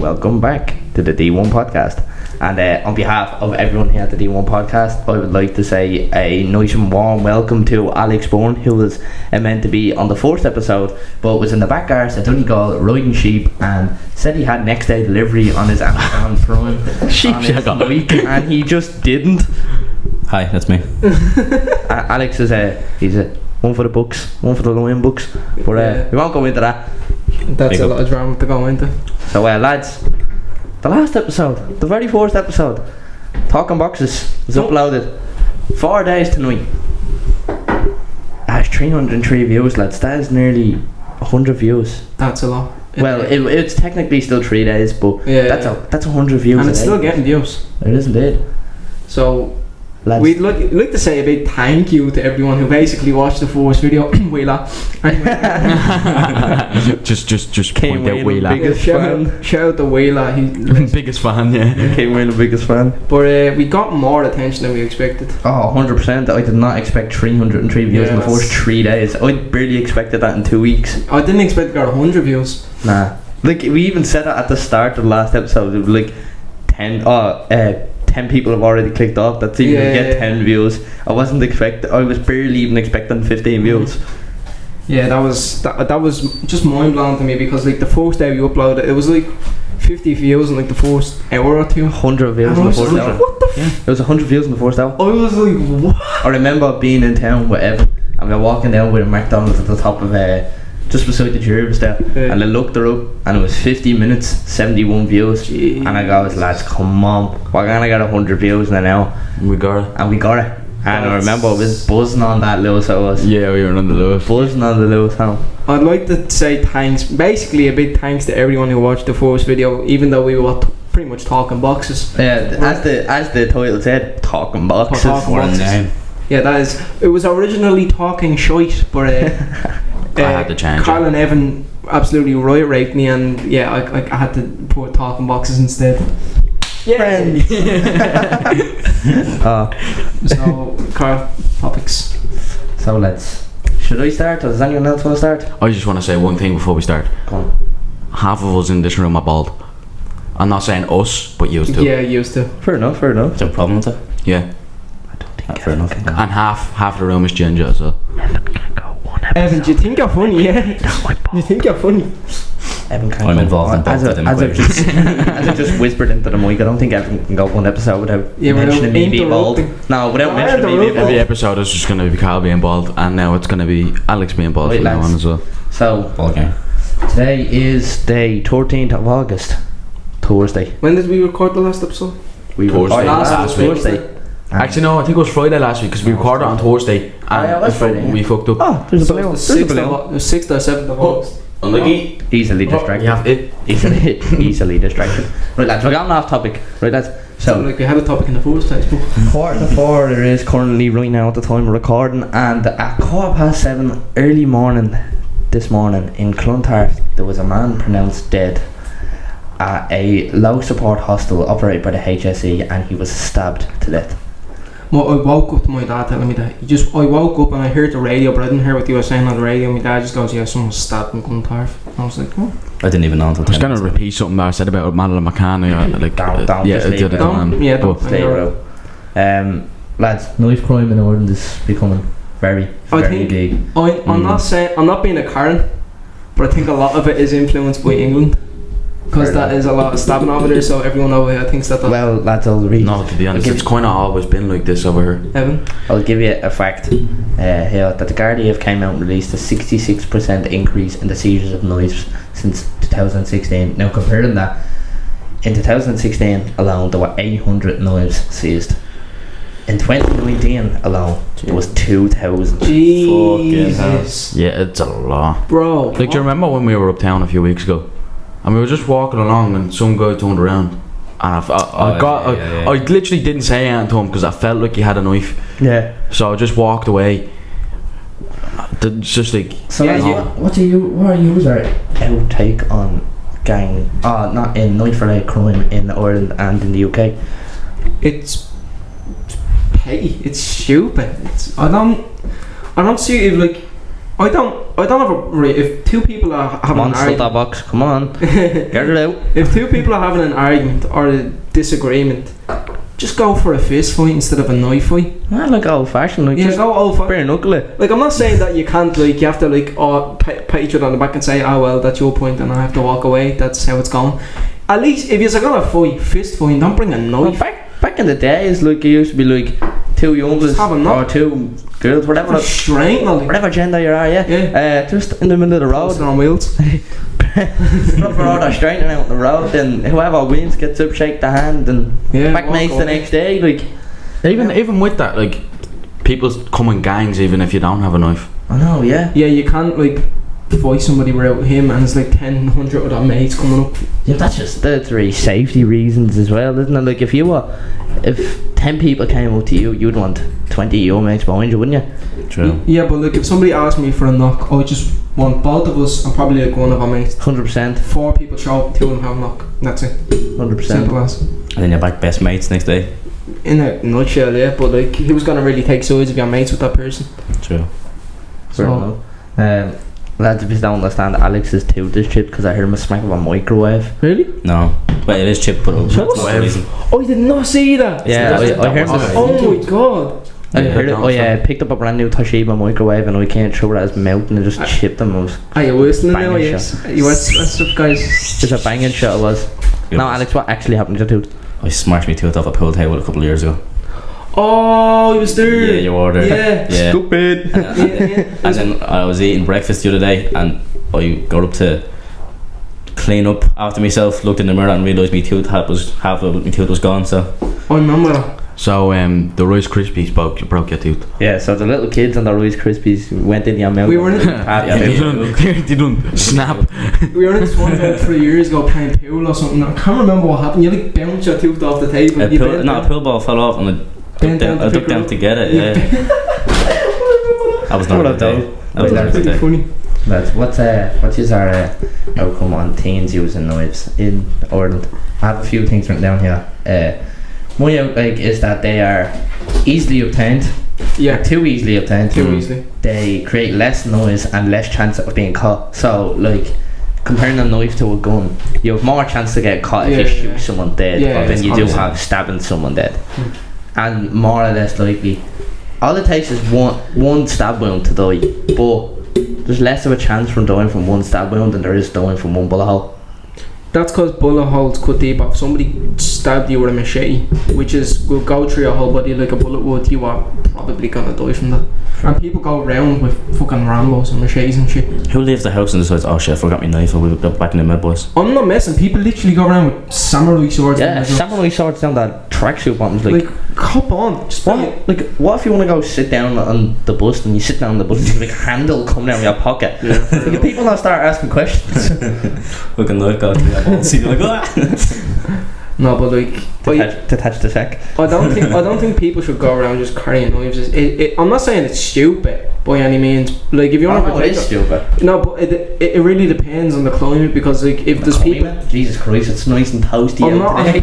welcome back to the D1 podcast. And on behalf of everyone here at the D1 podcast, I would like to say a nice and warm welcome to Alex Bourne, who was meant to be on the first episode, but was in the back arse at Donegal riding sheep and said he had next day delivery on his Amazon Prime Sheep week, and he just didn't. Hi, that's me. Alex is he's a one for the books, one for the Lion books, but we won't go into that. That's a lot of drama to go into. So lads, the last episode, the very first episode, Talking Boxes, was uploaded 4 days tonight. That's 303 views, lads. That is nearly 100 views. That's a lot. Well, it's technically still 3 days, but that's 100 views. And it's still getting views. It is indeed. So lads, we'd like to say a big thank you to everyone who basically watched the first video. Wheeler. just Kane point out Whelan, Wheeler. biggest fan. Shout out to Wheeler. Biggest fan, yeah. Kane Whelan, biggest fan. But we got more attention than we expected. Oh, 100%. I did not expect 303 views in the first 3 days. I barely expected that in 2 weeks. I didn't expect to get 100 views. Nah. Like, we even said that at the start of the last episode. It was like 10 people have already clicked off. That's even to get 10 views. I was barely even expecting 15 views. Yeah, that was just mind blowing to me, because like the first day we uploaded, it was like 50 views in like the first hour or two. 100 views in the first hour. What the It was 100 views in the first hour. I was like, what? I remember being in town with Evan, and we were walking down with a McDonald's at the top of just beside the gerbs there, and I looked her up, and it was 50 minutes, 71 views. Jeez. And I goes, lads, come on, we're gonna get 100 views in an hour. We got it. And we got it. And I remember I was buzzing on that Lewis. I was. Yeah, we were on the Lewis. Buzzing on the Lewis home. I'd like to say thanks, basically a big thanks to everyone who watched the first video, even though we were pretty much talking boxes. Yeah, as the title said, talking boxes. Talking What a boxes. name. Yeah, that is. It was originally talking shite, but I had to change Carl it. and Evan absolutely riot raped me, and yeah, I had to put talking boxes instead. Friends. So, Carl, topics. So lads, should I start, or does anyone else want to start? I just want to say one thing before we start. Come on. Half of us in this room are bald. I'm not saying us, but you too. Yeah, used to. Fair enough. Is there a problem with it? Yeah. I don't think Fair enough. And half the room is ginger as well. Evan, do you think you're funny? Yeah. Do you think you're funny? Evan can't I'm go involved in both of them as equations. as I just whispered into the mic, I don't think Evan can go one episode without mentioning me being bald. No, without mentioning me being Every bald. episode is just going to be Carl being bald, and now it's going to be Alex being bald Right, from now lads. on as well. So Ball game. today is the 13th of August, Thursday. When did we record the last episode? We Thursday. recorded Last week. Thursday. Actually, no, I think it was Friday last week because we recorded on Thursday, and yeah, that's Friday, we fucked up. Oh, there's a So balloon. it's There's a the balloon. 6th or 7th of August. Unlucky. Easily distracted. Yeah, it. Easily distracted. Right, lads, we're going off topic. Right, lads. So, So, like, we had a topic in the first place, but 4:45 there is currently right now at the time of recording, and at 7:15 early morning this morning in Clontarf, there was a man pronounced dead at a low support hostel operated by the HSE, and he was stabbed to death. well, I woke up to my dad telling me that. I woke up and I heard the radio, but I didn't hear what you were saying on the radio. My dad just goes, yeah, someone was stabbed in Clontarf. I was like, oh. I didn't even know until I was 10 going to minutes. repeat something that I said about Madeline McCann. Like, Don't yeah, just leave the it. other time. Yeah, don't. But Stay around. Lads, knife crime in Ireland is becoming very big. I'm not saying, I'm not being a Karen, but I think a lot of it is influenced by England, because that is a lot of stabbing over there, so everyone over here thinks that. Well, lads, I'll read. No, to be honest, I'll it's kind of always been like this over here. Evan, I'll give you a fact here that the Gardaí have came out and released a 66% increase in the seizures of knives since 2016. Now, comparing that, in 2016 alone, there were 800 knives seized. In 2019 alone, there was 2,000. Jesus, Yeah, it's a lot. bro. Like, do you remember when we were uptown a few weeks ago? And we were just walking along, and some guy turned around, and I literally didn't say anything to him because I felt like he had a knife. Yeah. So I just walked away. It's just like, So, Yeah, what are your outtake on gang? Not in knife-related crime in Ireland and in the UK. It's petty. It's stupid. I don't see it like. I don't have a right. If two people are Come having on, an slut that argument, box. Come on, get it out. if two people are having an argument or a disagreement, just go for a fist fight instead of a knife fight. I like old fashioned. Like, Yeah, just go over. bare knuckle it. Like, I'm not saying that you can't, like, you have to, like, pat each other on the back and say, oh, well, that's your point and I have to walk away. That's how it's going. At least, if you're gonna fight, fist fight, don't bring a Well, knife. back in the days, like, it used to be like two youngsters Just have a or knock. two girls, whatever, Straight, like. whatever gender you are, yeah. Yeah. Just in the middle of the road. Posted on wheels. Front road or straightening out the road, and whoever wins gets up, shake the hand, and Yeah. back walk mates the away. next day. Like, Even with that, like, people come in gangs even if you don't have a knife. I know, yeah. Yeah, you can't, like, fight somebody without him and it's like 100 other mates coming up. Yeah, that's really safety reasons as well, isn't it? Like, if 10 people came up to you, you'd want 20 of your mates behind you, wouldn't you? True. Yeah, but like, if somebody asked me for a knock, I just want both of us and probably like one of our mates. 100%. 4 people show up, 2 of them have a knock. That's it. 100%. Simple as. And then you're back best mates next day. In a nutshell, yeah. But like, who's gonna really take sides if you're mates with that person? True. Fair enough. Lads, if you don't understand, Alex is too this chip because I heard him smack of a microwave. Really? No. But it is chip, but Shut that's up. the reason. Oh, I did not see that. Yeah, I heard was- him. Oh my god. I heard it. Yeah, Oh yeah, I picked up a brand new Toshiba microwave and I can't throw it at his mouth and it just chipped him. It was Are you whistling now? Banging Yes. You what's up, guys? just a banging shot. It was. It Now, was- Alex, what actually happened to your tooth? I smashed my tooth off a pool table a couple of years ago. Oh, he was there. Yeah, you were there. Yeah. Yeah. Stupid. Yeah. And then I was eating breakfast the other day and I got up to clean up after myself, looked in the mirror and realised my tooth half of my tooth was gone, so I remember that. So the Rice Krispies broke your tooth. Yeah, so the little kids and the Rice Krispies went in your mouth. We were in Yeah, They yeah. didn't snap. We were in this one about 3 years ago playing pool or something. I can't remember what happened. You like bounced your tooth off the table. a You pool, bent no, a down. pool ball fell off and Bent down to I pick took her them up. to get it, You yeah. bent- That was not What a I've good day. done. That was Wait, not a Pretty good day. funny. Lads, what is our outcome on teens using knives in Ireland? I have a few things written down here. My outlook is that they are easily obtained. Yeah. Too easily obtained. Too easily. They create less noise and less chance of being caught. So, like, comparing a knife to a gun, you have more chance to get caught if you Yeah, shoot yeah. someone dead Yeah, than it's you do 100%. have stabbing someone dead. And more or less likely, all it takes is one stab wound to die, but there's less of a chance from dying from one stab wound than there is dying from one bullet hole. That's because bullet holes cut deep. If somebody stabbed you with a machete, which will go through your whole body like a bullet would, you are probably gonna die from that. And people go around with fucking Rambos and machetes and shit. Who leaves the house and decides, oh shit, I forgot my knife, and we'll go back in the mid, boys? I'm not messing. People literally go around with samurai swords. Yeah, and like, samurai swords down that tracksuit bottoms. Like, hop on. Just what if you want to go sit down on the bus and you sit down on the bus and there's a big handle coming out of your pocket? Yeah. Like, if people don't start asking questions. Fucking knife go through that ball, see, like, ah! No, but like, Detach the sack. I don't think people should go around just carrying knives. I'm not saying it's stupid by any means. Like, if you want to It is stupid. no, but it really depends on the climate, because like, if there's people, Jesus Christ, it's nice and toasty I'm not out on today.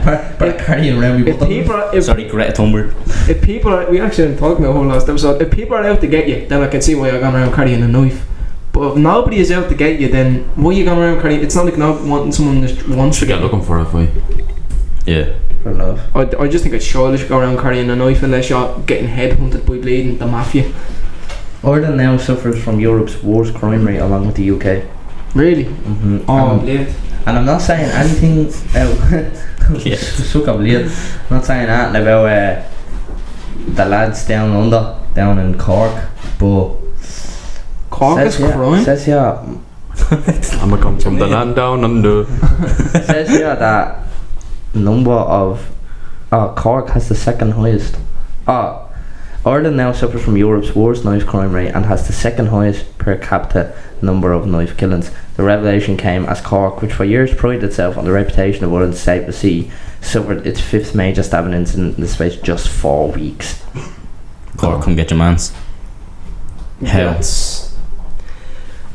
about- But carrying around me if people are, if, Sorry, Greta Thunberg. if people are, we actually didn't talk about the whole last episode. If people are out to get you, then I can see why you're going around carrying a knife. But if nobody is out to get you, then why are you going around carrying? It's not like not wanting someone just wants to Should get get you. looking for it for you. Yeah. Fair enough. I just think it's childish to go around carrying a knife unless you're getting headhunted by bleeding the mafia. Ireland now suffers from Europe's worst crime rate along with the UK. Really? Mm-hmm. Oh, bleed. And I'm not saying anything Yeah. suck a bleed. I'm not saying anything about the lads down under, down in Cork, but Cork is crime? says here I'ma come from the land down under. says here that number of Cork has the second highest. Ireland now suffers from Europe's worst knife crime rate and has the second highest per capita number of knife killings. The revelation came as Cork, which for years prided itself on the reputation of Ireland's safest sea, suffered its fifth major stabbing incident in the space of just 4 weeks. Cork, come get your mans. Hell.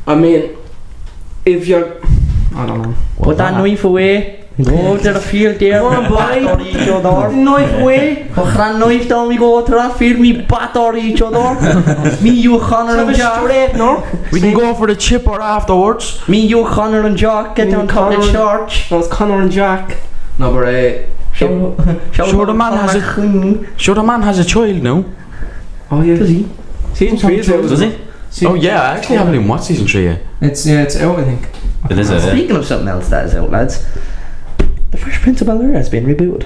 I mean, if you're, I don't know. Put that knife away. Go to the field there. Come on, boy. Batter each Put the other. knife away. Put that knife down. We go to that field. We batter each other. Me, you, Connor, Have and a Jack. straight, no? We can go for the chipper afterwards. Me, you, Connor, and Jack get Me, down top of the Connor. church. No, it's Connor and Jack. No, but Show the man has Sure, the man has a child now. oh yeah. Does he? Season 3 is out. Does he? Oh yeah, I actually haven't even watched season 3 yet. It's out, I think. It is a Speaking of something else that is out, lads, The Fresh Prince of Bel-Air has been rebooted.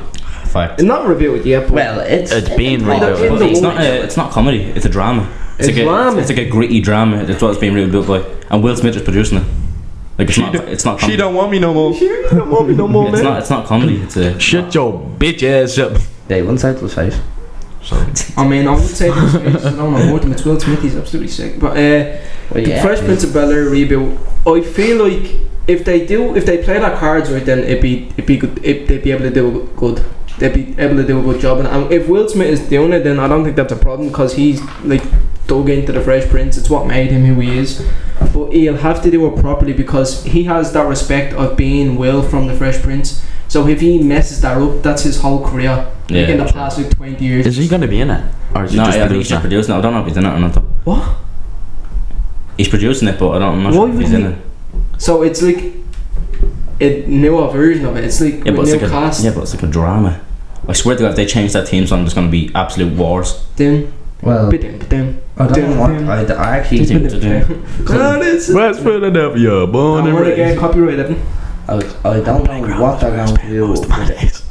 fact. It's not reviewed yet, but Well, it's been product rebooted. of But it's the not. It's not comedy. It's a drama. It's drama. It's like a gritty drama. That's what it's being rebuilt by. And Will Smith is producing it. Like it's not. It's not. Comedy. don't want me no more. you don't want me no more, It's not. It's not comedy. It's a. Shut your bitch ass up. They one side to the face. I mean, I would say this I don't know more than it's Will Smith. He's absolutely sick. But Well, the Fresh Prince of Bel-Air rebuild, I feel like if they play their cards right, then it'd be good. They'd be able to do good. They'd be able to do a good job. And if Will Smith is doing it, then I don't think that's a problem because he's like dug into the Fresh Prince. It's what made him who he is. But he'll have to do it properly because he has that respect of being Will from the Fresh Prince. So if he messes that up, that's his whole career. Yeah, Like in the true. past like 20 years. Is he going to be in it? Or is he No, just I think he's producing just it? producing it. I don't know if he's in it or not. Though. What? He's producing it, but I'm not Why sure if he's would in he- it. So it's like a newer version of it. It's like Yeah, but with it's new like cast. but it's like a drama. I swear to God, if they change that theme song, there's going to be absolute wars. Down, Well, down. I don't know what. I actually West Philadelphia, born I and want to get raised. copyrighted. I don't know what they're going to do with it.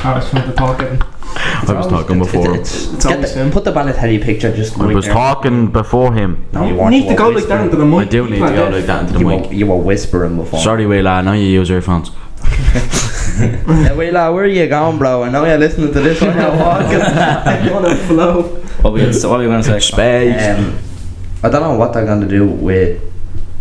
I was trying to talk it. I was talking before. It's always him. Put the Balotelli picture just I right was there. talking before him. No, you You weren't, need you to were go like that whispering. into the mic. I do need to go like that into the You mic. were, you were whispering before. Sorry, Wayla, I know you use earphones. Yeah, wait, lad, where are you going, bro? I know you're listening to this right now. I'm on a flow. What were you going to say? Space. I don't know what they're going to do with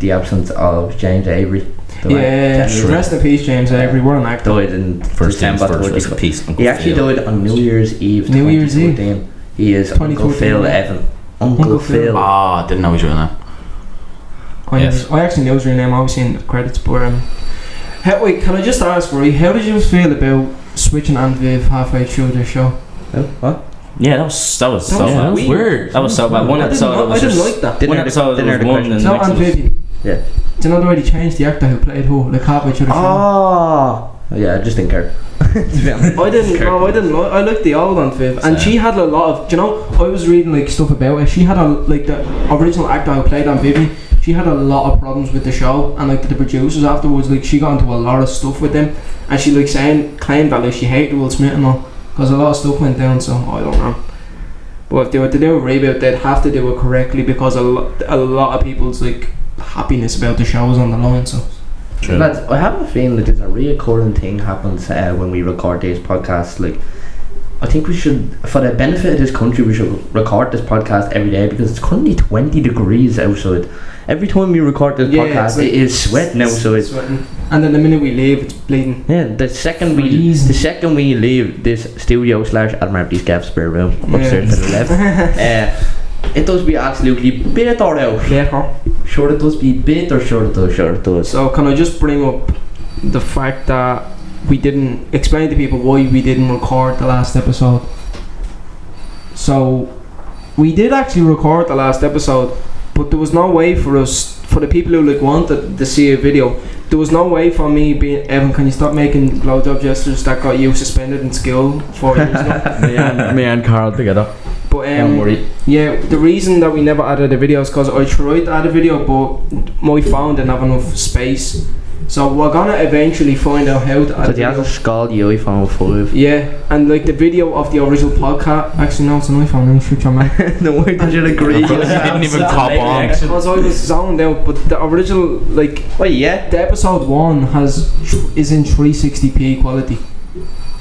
the absence of James Avery. Yeah, James rest in peace, James Avery. What an actor. died in First things December first, rest in 20. peace. Uncle He actually Phil. died on New Year's Eve. New Year's Eve? 2014. He is Uncle 2014, Phil yeah. Evan. Uncle Phil. Ah, didn't know he was doing that. I actually know his real name. Obviously in the credits, but wait, can I just ask, Rory? How did you feel about switching Aunt Viv halfway through the show? Oh, what? Yeah, that was so That was bad. weird. That was so bad. One I didn't, episode, it I was didn't just like that. Didn't one hear the- episode. didn't There hear was the one, and So the next Aunt was Vivian. Yeah. Do you know they already changed the actor who played who? Like halfway through the show. Oh, yeah, I just didn't care. To be honest. I didn't. No, I didn't. I liked the old Aunt Viv, and she had a lot of. Do you know? I was reading like stuff about her. She had the original actor who played Aunt Vivian. She had a lot of problems with the show, and like the producers afterwards, like she got into a lot of stuff with them, and she claimed that like she hated Will Smith and all, because a lot of stuff went down. So I don't know. But if they were to do a reboot, they'd have to do it correctly because a lot of people's like happiness about the show is on the line. So. True. Lads, I have a feeling that there's a reoccurring thing happens when we record these podcasts. Like, I think we should, for the benefit of this country, we should record this podcast every day because it's currently 20 degrees outside. Every time we record this Yeah, podcast, it's like- it is sweating outside. Sweating. And then the minute we leave, it's bleeding. Yeah, the second we leave this studio / Admiralty's Gav spare room upstairs to the left, it does be absolutely bitter out. Later. Sure it does be bitter, sure it does. So can I just bring up the fact that we didn't explain to people why we didn't record the last episode? So we did actually record the last episode, but there was no way for us, for the people who like wanted to see a video, there was no way for me being Evan, can you stop making blowjob gestures that got you suspended in school 4 years ago? me and Carl together. But Don't worry. yeah, the reason that we never added a video is because I tried to add a video, but my phone didn't have enough space. So we're gonna eventually find out how to add So a he has video. a skull the iPhone 5. Yeah, and like the video of the original podcast. Actually, no, it's an iPhone. Let me shoot your man. No, why did you agree? He didn't even cop on. Because I was zoned out, but the original, like Oh yeah. the episode 1 is in 360p quality.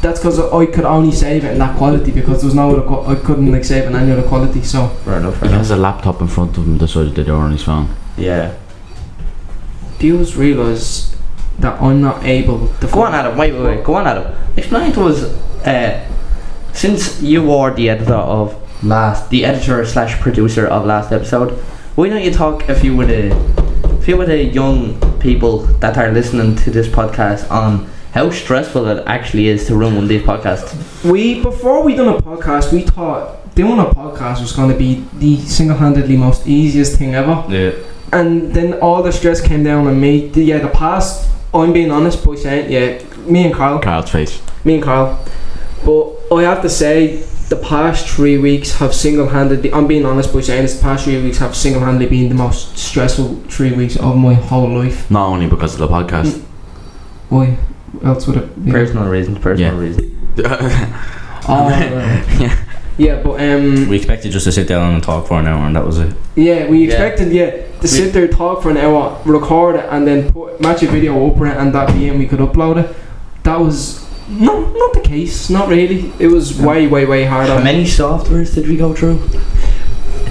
That's because I could only save it in that quality because there was no other. I couldn't like save it in any other quality. So Fair enough. He has a laptop in front of him, decided to do it on his phone. Yeah. do you just realise that I'm not able to? Go on, Adam. Wait. Go on, Adam. Explain to us. Since you are the editor / producer of last episode, why don't you talk a few with the young people that are listening to this podcast on how stressful it actually is to run one of these podcasts. Before we done a podcast, we thought doing a podcast was going to be the single-handedly most easiest thing ever. Yeah. And then all the stress came down on me. The past, I'm being honest by saying, me and Carl's face. But I have to say, the past 3 weeks have single-handedly, I'm being honest by saying this, the past 3 weeks have single-handedly been the most stressful 3 weeks of my whole life. Not only because of the podcast. Why else would it be? Personal reasons. Yeah, but we expected just to sit down and talk for an hour, and that was it. yeah, we expected to sit there, talk for an hour, record it, and then match a video up on it, and that be it, and we could upload it. That was not the case, not really. It was way harder. How many softwares did we go through?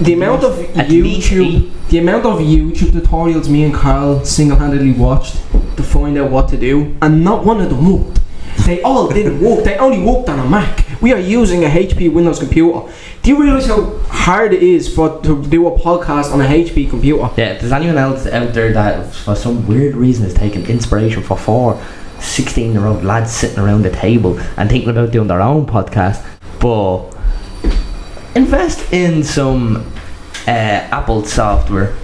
The amount of YouTube tutorials me and Carl single-handedly watched to find out what to do, and not one of them worked. They all didn't work. They only worked on a Mac. We are using a HP Windows computer. Do you realise how hard it is to do a podcast on a HP computer? Yeah, if there's anyone else out there that for some weird reason is taking inspiration for 4 16-year-old lads sitting around the table and thinking about doing their own podcast, but invest in some Apple software.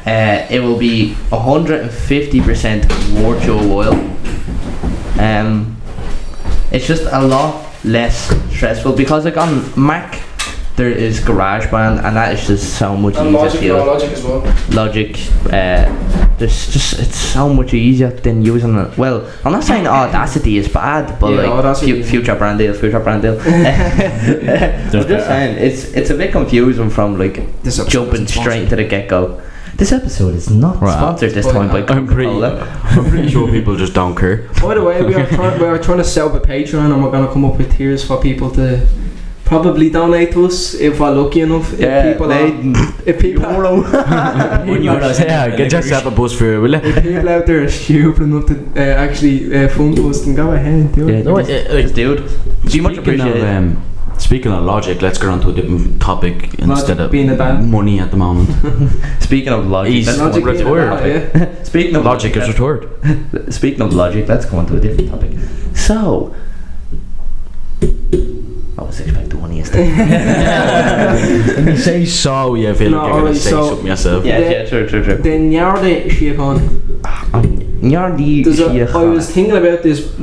It will be 150% worth your while. It's just a lot less stressful because like on Mac there is GarageBand, and that is just so much easier. Logic as well. Logic, it's so much easier than using it. Well, I'm not saying Audacity is bad, but future brand deal. I'm just saying it's a bit confusing from like jumping straight into the get-go. This episode is not sponsored this time by Coca-Cola. I'm pretty sure people just don't care. By the way, we are trying to set up a Patreon, and we're going to come up with tiers for people to probably donate to us if we're lucky enough. If people get yourself a bus for it, will if people out there are stupid enough to actually fund us, then go ahead and do it. Dude, be much appreciated. Speaking of Logic, let's get on to a different topic instead of money at the moment. Speaking of Logic, Speaking of Logic is retired. Speaking of Logic, let's go on to a different topic. So, I was expecting one yesterday. When you say so, I feel like you're going to say something yourself. Yeah, true. The Nyardi Sheikhan. I was thinking about this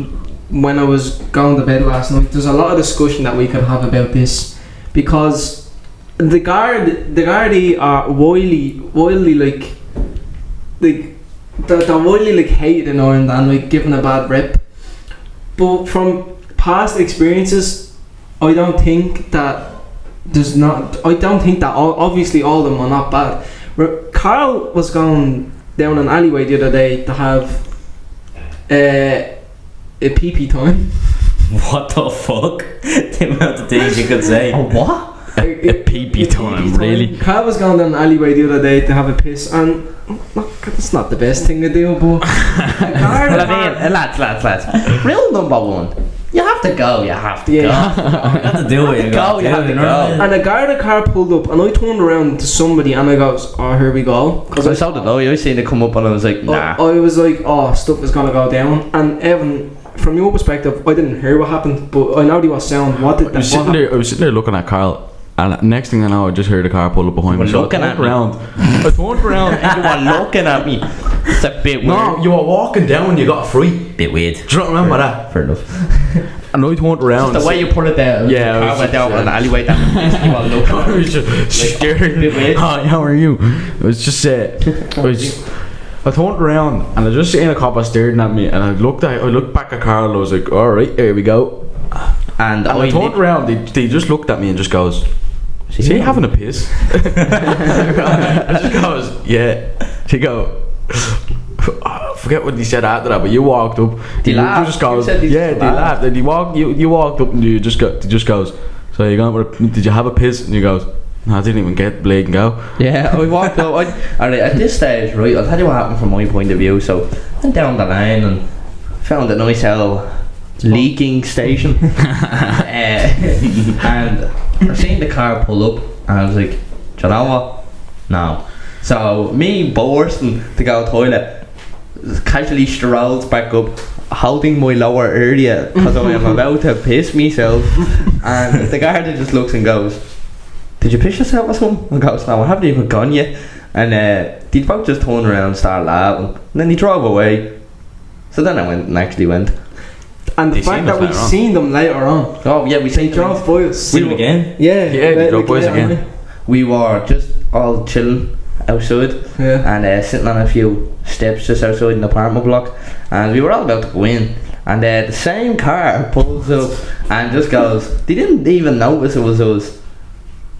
when I was going to bed last night. There's a lot of discussion that we could have about this, because the Gardaí are wildly like they're wildly like hated in Ireland and like given a bad rep. But from past experiences, I don't think that obviously all of them are not bad. Carl was going down an alleyway the other day to have a pee time. What the fuck? The amount of things you could say. A what? A pee time, really? Carl was going down an alleyway the other day to have a piss, and it's not the best thing to do, but lads, rule number one: you have to go. You have to go. You have to do it. You have to go. And a Garda car pulled up, and I turned around to somebody, and I goes, "Oh, here we go." Because I saw the know. I seen it come up, and I was like, "Nah." I was like, "Oh, stuff is gonna go down." And Evan, from your perspective, I didn't hear what happened, but I know there was sound. I was sitting there looking at Carl. And next thing I know, I just heard a car pull up behind me. I turned around. You were looking at me. It's a bit weird. No, you were walking down and you got free. Bit weird. Do you not remember that? Fair enough. And I turned around. Just the way you put it there. Yeah. The car went down an alleyway down. You were looking. I was just scared. Hi, how are you? It was just I turned around and I just seen a cop staring at me, and I looked back at Carl and I was like, alright, here we go. And I turned around, they just looked at me and just goes, is he having a piss? I just goes, yeah. She go, I forget what he said after that, but you walked up. They laughed. Just goes, they laughed. And you walked up and he just goes, so did you have a piss? And he goes, no, I didn't even get Blake and go. Yeah, I walked up. Alright, at this stage, right, I'll tell you what happened from my point of view. So, went down the line and found a nice little leaking station. And I seen the car pull up, and I was like, do you know what? No. So, me bursting to go to the toilet, casually strolls back up, holding my lower area because I am about to piss myself. And the guard just looks and goes, "Did you piss yourself or something?" And goes, "No, I haven't even gone yet." And they both just turned around and started laughing. And then he drove away. So then I went and actually went. And the They fact seen that us we later on. seen them later on. Oh yeah, we They seen drove by us. See him again. Yeah, they drove by us later on. again. We were just all chilling outside Yeah. and sitting on a few steps just outside an apartment block, and we were all about to go in, and the same car pulls up and just goes. They didn't even notice it was us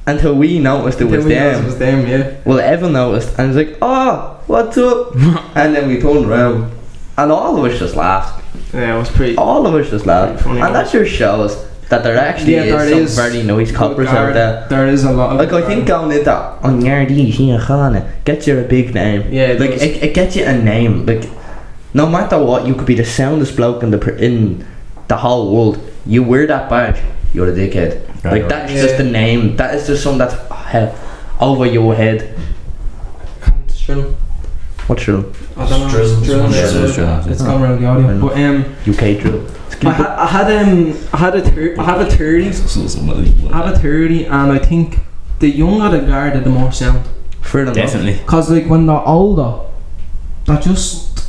until we noticed it was Then we noticed them. it was them, yeah. Well, Evan noticed and was like, "Oh, what's up?" And then we turned around and all of us just laughed. Yeah, it was pretty. All of us just laughed. Funny, And that just shows that there actually is some very nice coppers out there. There is a lot of. Like I think going into on Yardies here, Khana gets you a big name. Yeah, it like does. it gets you a name. Like no matter what, you could be the soundest bloke in the whole world. You wear that badge, you're a dickhead. Right, Like right. that's Yeah. just the name. That is just something that's over your head. Drill. What's your I don't know. Drill. Drill. Yeah, Drill. drill. It's gone around the audio. Mm. But UK drill? I had a 30. I have a 30, and I think the younger the guard, the more sound. Fair enough. Definitely. Cause like when they're older, they're just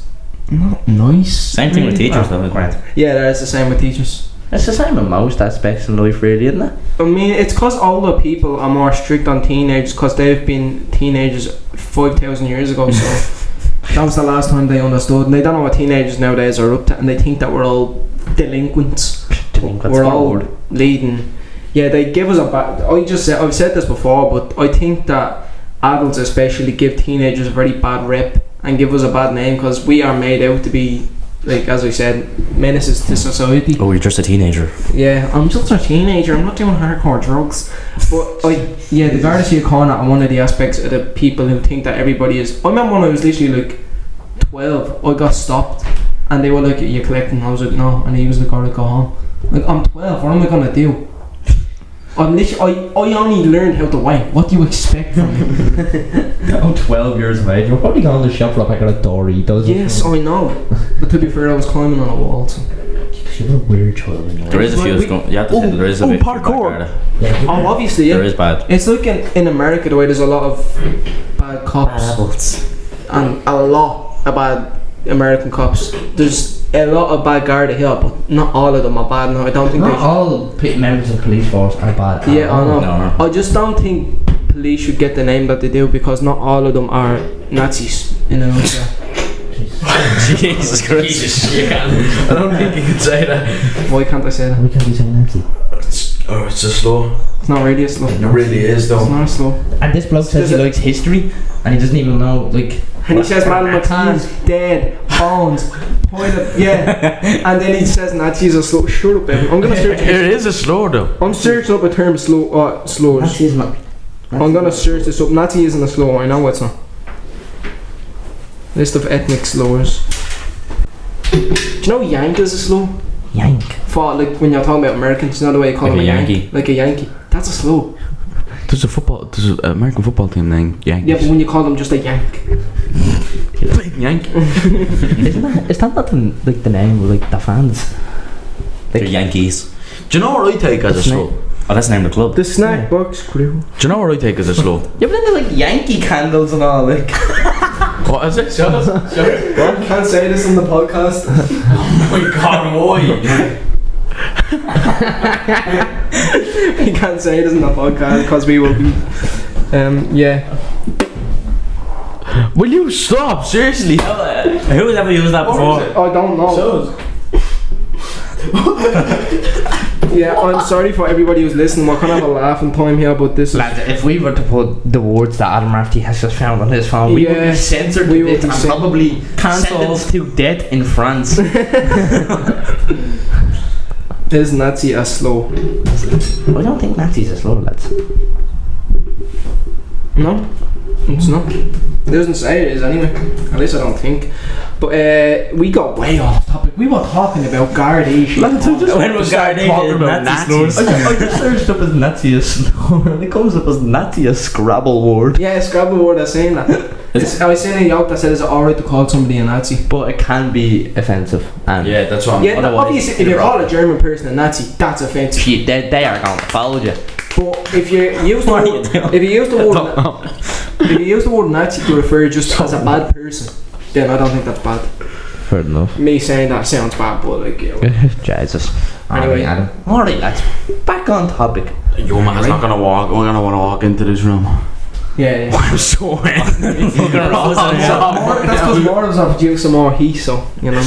not nice. Same thing with really. teachers though. Grant. Yeah, that is the same with teachers. It's the same in most aspects in life, really, isn't it? I mean, it's cause older people are more strict on teenagers, cause they've been teenagers 5,000 years ago. So that was the last time they understood, and they don't know what teenagers nowadays are up to, and they think that we're all delinquents. We're all leading. Yeah, they give us a bad. I've said this before, but I think that adults especially give teenagers a very bad rep and give us a bad name because we are made out to be, like as I said, menaces to society. Oh, you're just a teenager. Yeah, I'm just a teenager. I'm not doing hardcore drugs. But the Gardaí corner are one of the aspects of the people who think that everybody is. I remember when I was literally like 12, I got stopped, and they were like, "Are you collecting?" I was like, "No," and he was like, "Alright, go home." Like, I'm 12. What am I gonna do? I'm literally. I only learned how to wank. What do you expect from me? I'm 12 years of age. We're probably going to the shop for a packet of Doritos. Yes, I know. But to be fair, I was climbing on a wall. So. You're a weird child. There is a few. You have to say that there is a bit. parkour. Oh, obviously, yeah. There is bad. It's like in America, the way there's a lot of bad cops. Adults. And a lot of bad American cops. There's a lot of bad Garda here, but not all of them are bad. No, I don't think Not they should. all members of the police force are bad. Yeah, I know. No. I just don't think police should get the name that they do because not all of them are Nazis. In a nutshell. Jesus Christ. I don't think you can say that. Why can't I say that? We can't be saying Nancy. It's a slow. It's not really a slow. It really is It's though. not a slow. And this bloke says he likes history, and he doesn't even know, like. And he says Madam McCann, dead, bones, toilet, yeah. And then he says Nazis are slow. Shut up, Evan. I'm gonna search. It is a slow though. I'm searching up a term slurs. Nazi is not. I'm gonna search this up. Nazi isn't a slur. I know it's not. List of ethnic slurs. Do you know Yank is a slur? Yank. For like when you're talking about Americans, you know the way you call Like them a Yankee. Like a Yankee. That's a slur. There's an American football team named Yankees. Yeah, but when you call them just a Yank. Yankee. Is that not the name of like the fans? They're Yankees. Do you know what I take as a slow? Oh, that's the name of the club. The snack box crew. Do you know what I take as a slow? Yeah, but then they're like Yankee candles and all. Like, What is it? Shut up. You can't say this on the podcast. Oh my god, why? You can't say this on the podcast because we will be. Yeah. Will you stop? Seriously? Who's ever used that before? I don't know. Yeah, I'm sorry for everybody who's listening. We're kind of a laughing time here, but this is. lads, if we were to put the words that Adam Rafferty has just found on his phone, we would Yeah, be censored we to would death be and cen- probably Cancelled. sentenced to death in France. Is Nazi a slow? I don't think Nazis are slow, lads. No, it's not. It doesn't say it is anyway. At least I don't think. But we got way off topic. We were talking about Gardaí. When was Gardaí talking about Nazis? I just searched up as Nazi as slow and it comes up as Nazi a Scrabble word. Yeah, Scrabble word are saying that. I seen a yoke that said it's alright to call somebody a Nazi. But it can be offensive. And Yeah, that's what I'm. Yeah, Otherwise, obviously, if you call a German person a Nazi, that's offensive. they are going to follow you. But if you use the What are word, you doing? if you use the word Nazi to refer just as a bad person, then I don't think that's bad. Fair enough. Me saying that sounds bad, but like, you know. Jesus. Anyway. Alright, lads. Back on topic. Your man's not gonna walk. We're gonna want to walk into this room. Yeah. I'm so That's because more of us have produced some more heat, so you know.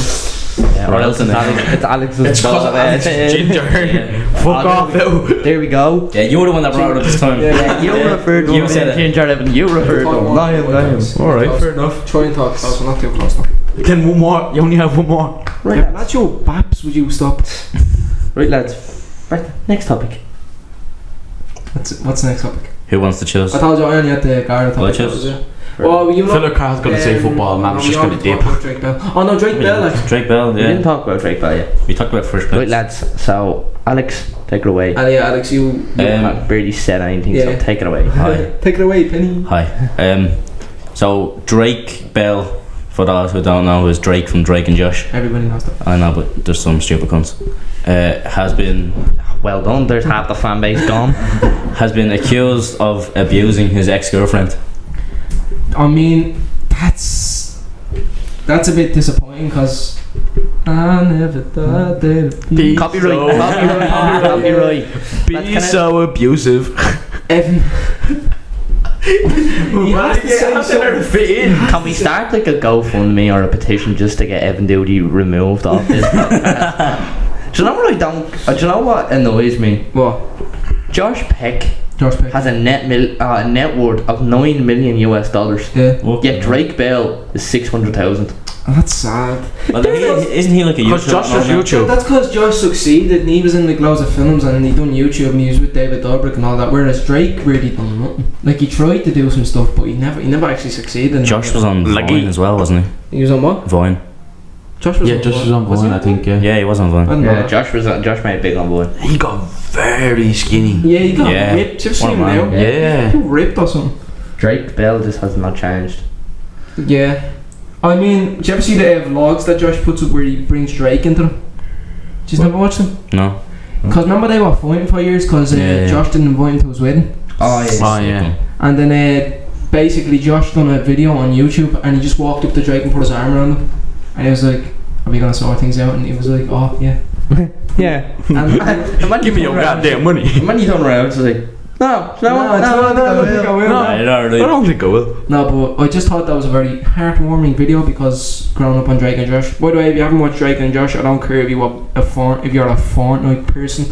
Yeah, or else it's Alex's It's fault. because Alex is ginger. Fuck off now. There we go. Yeah, you were the one that brought it up this time. Yeah, You referred to You him said it. Ginger Evan. You referred to him. Not him. Alright, fair enough. Try and talk close, we're not too close now. Then one more. You only have one more. Right, Yeah, lads. that's your baps, would you stop? Right, lads. Right, next topic. What's the next topic? Who wants to choose? I told you I only had the Garda topic. choose. Well, you know. Philip Carr's gonna say football. Man was just gonna dip. Drake Bell. Oh no, Drake Bell. Like. Drake Bell, We didn't yeah. talk about Drake Bell yet. We talked about first Right, place. lads. So, Alex, take it away. And yeah, Alex, you. You haven't barely said anything, Yeah. so take it away. Hi. Take it away, Penny. Hi. So Drake Bell, for those who don't know, is Drake from Drake and Josh. Everybody knows that. I know, but there's some stupid cunts. Has been Well done. There's half the fan base gone. has been accused of abusing his ex-girlfriend. I mean, that's a bit disappointing because I never thought that. Be Copyright. so- Copyright. Be so abusive. Evan. He has to say something. fit in. Can we start like a GoFundMe or a petition just to get Evan Doody removed off this podcast? Do you know what I don't? Do you know what annoys me? What? Josh Peck Josh Peck. has a net worth of $9 million US. Yeah. Yet Drake Bell is 600,000. That's sad. Well, isn't he like a Because YouTuber? Josh was YouTube. That's because Josh succeeded and he was in like loads of films and he done YouTube and he was with David Dobrik and all that. Whereas Drake really done nothing. Like he tried to do some stuff, but he never actually succeeded. in Josh it. was on Like Vine he- as well, wasn't He was on what? he? Vine. Josh was Yeah, on just was on Was Vine, he? I think. Yeah. Yeah, he was on I Vine. don't know. Yeah, Josh made big on board. He got very skinny. Yeah, he got Yeah. ripped. You've What seen a him man. now. Yeah. He ripped or something. Drake Bell just has not changed. Yeah. I mean, do you ever see the vlogs that Josh puts up where he brings Drake into them? Did you never watch them? No. Because remember they were fighting for years because Yeah. Josh didn't invite him to his wedding. Oh Oh yeah. And then basically Josh done a video on YouTube and he just walked up to Drake and put his arm around him. And he was like, are we going to sort things out? And he was like, oh, yeah. Yeah. And Give me your goddamn money. And when he turned around, it's like, no, I don't think I will. No. I don't I really. don't think I will. No, but I just thought that was a very heartwarming video because growing up on Drake and Josh. By the way, if you haven't watched Drake and Josh, I don't care if you're a Fortnite person,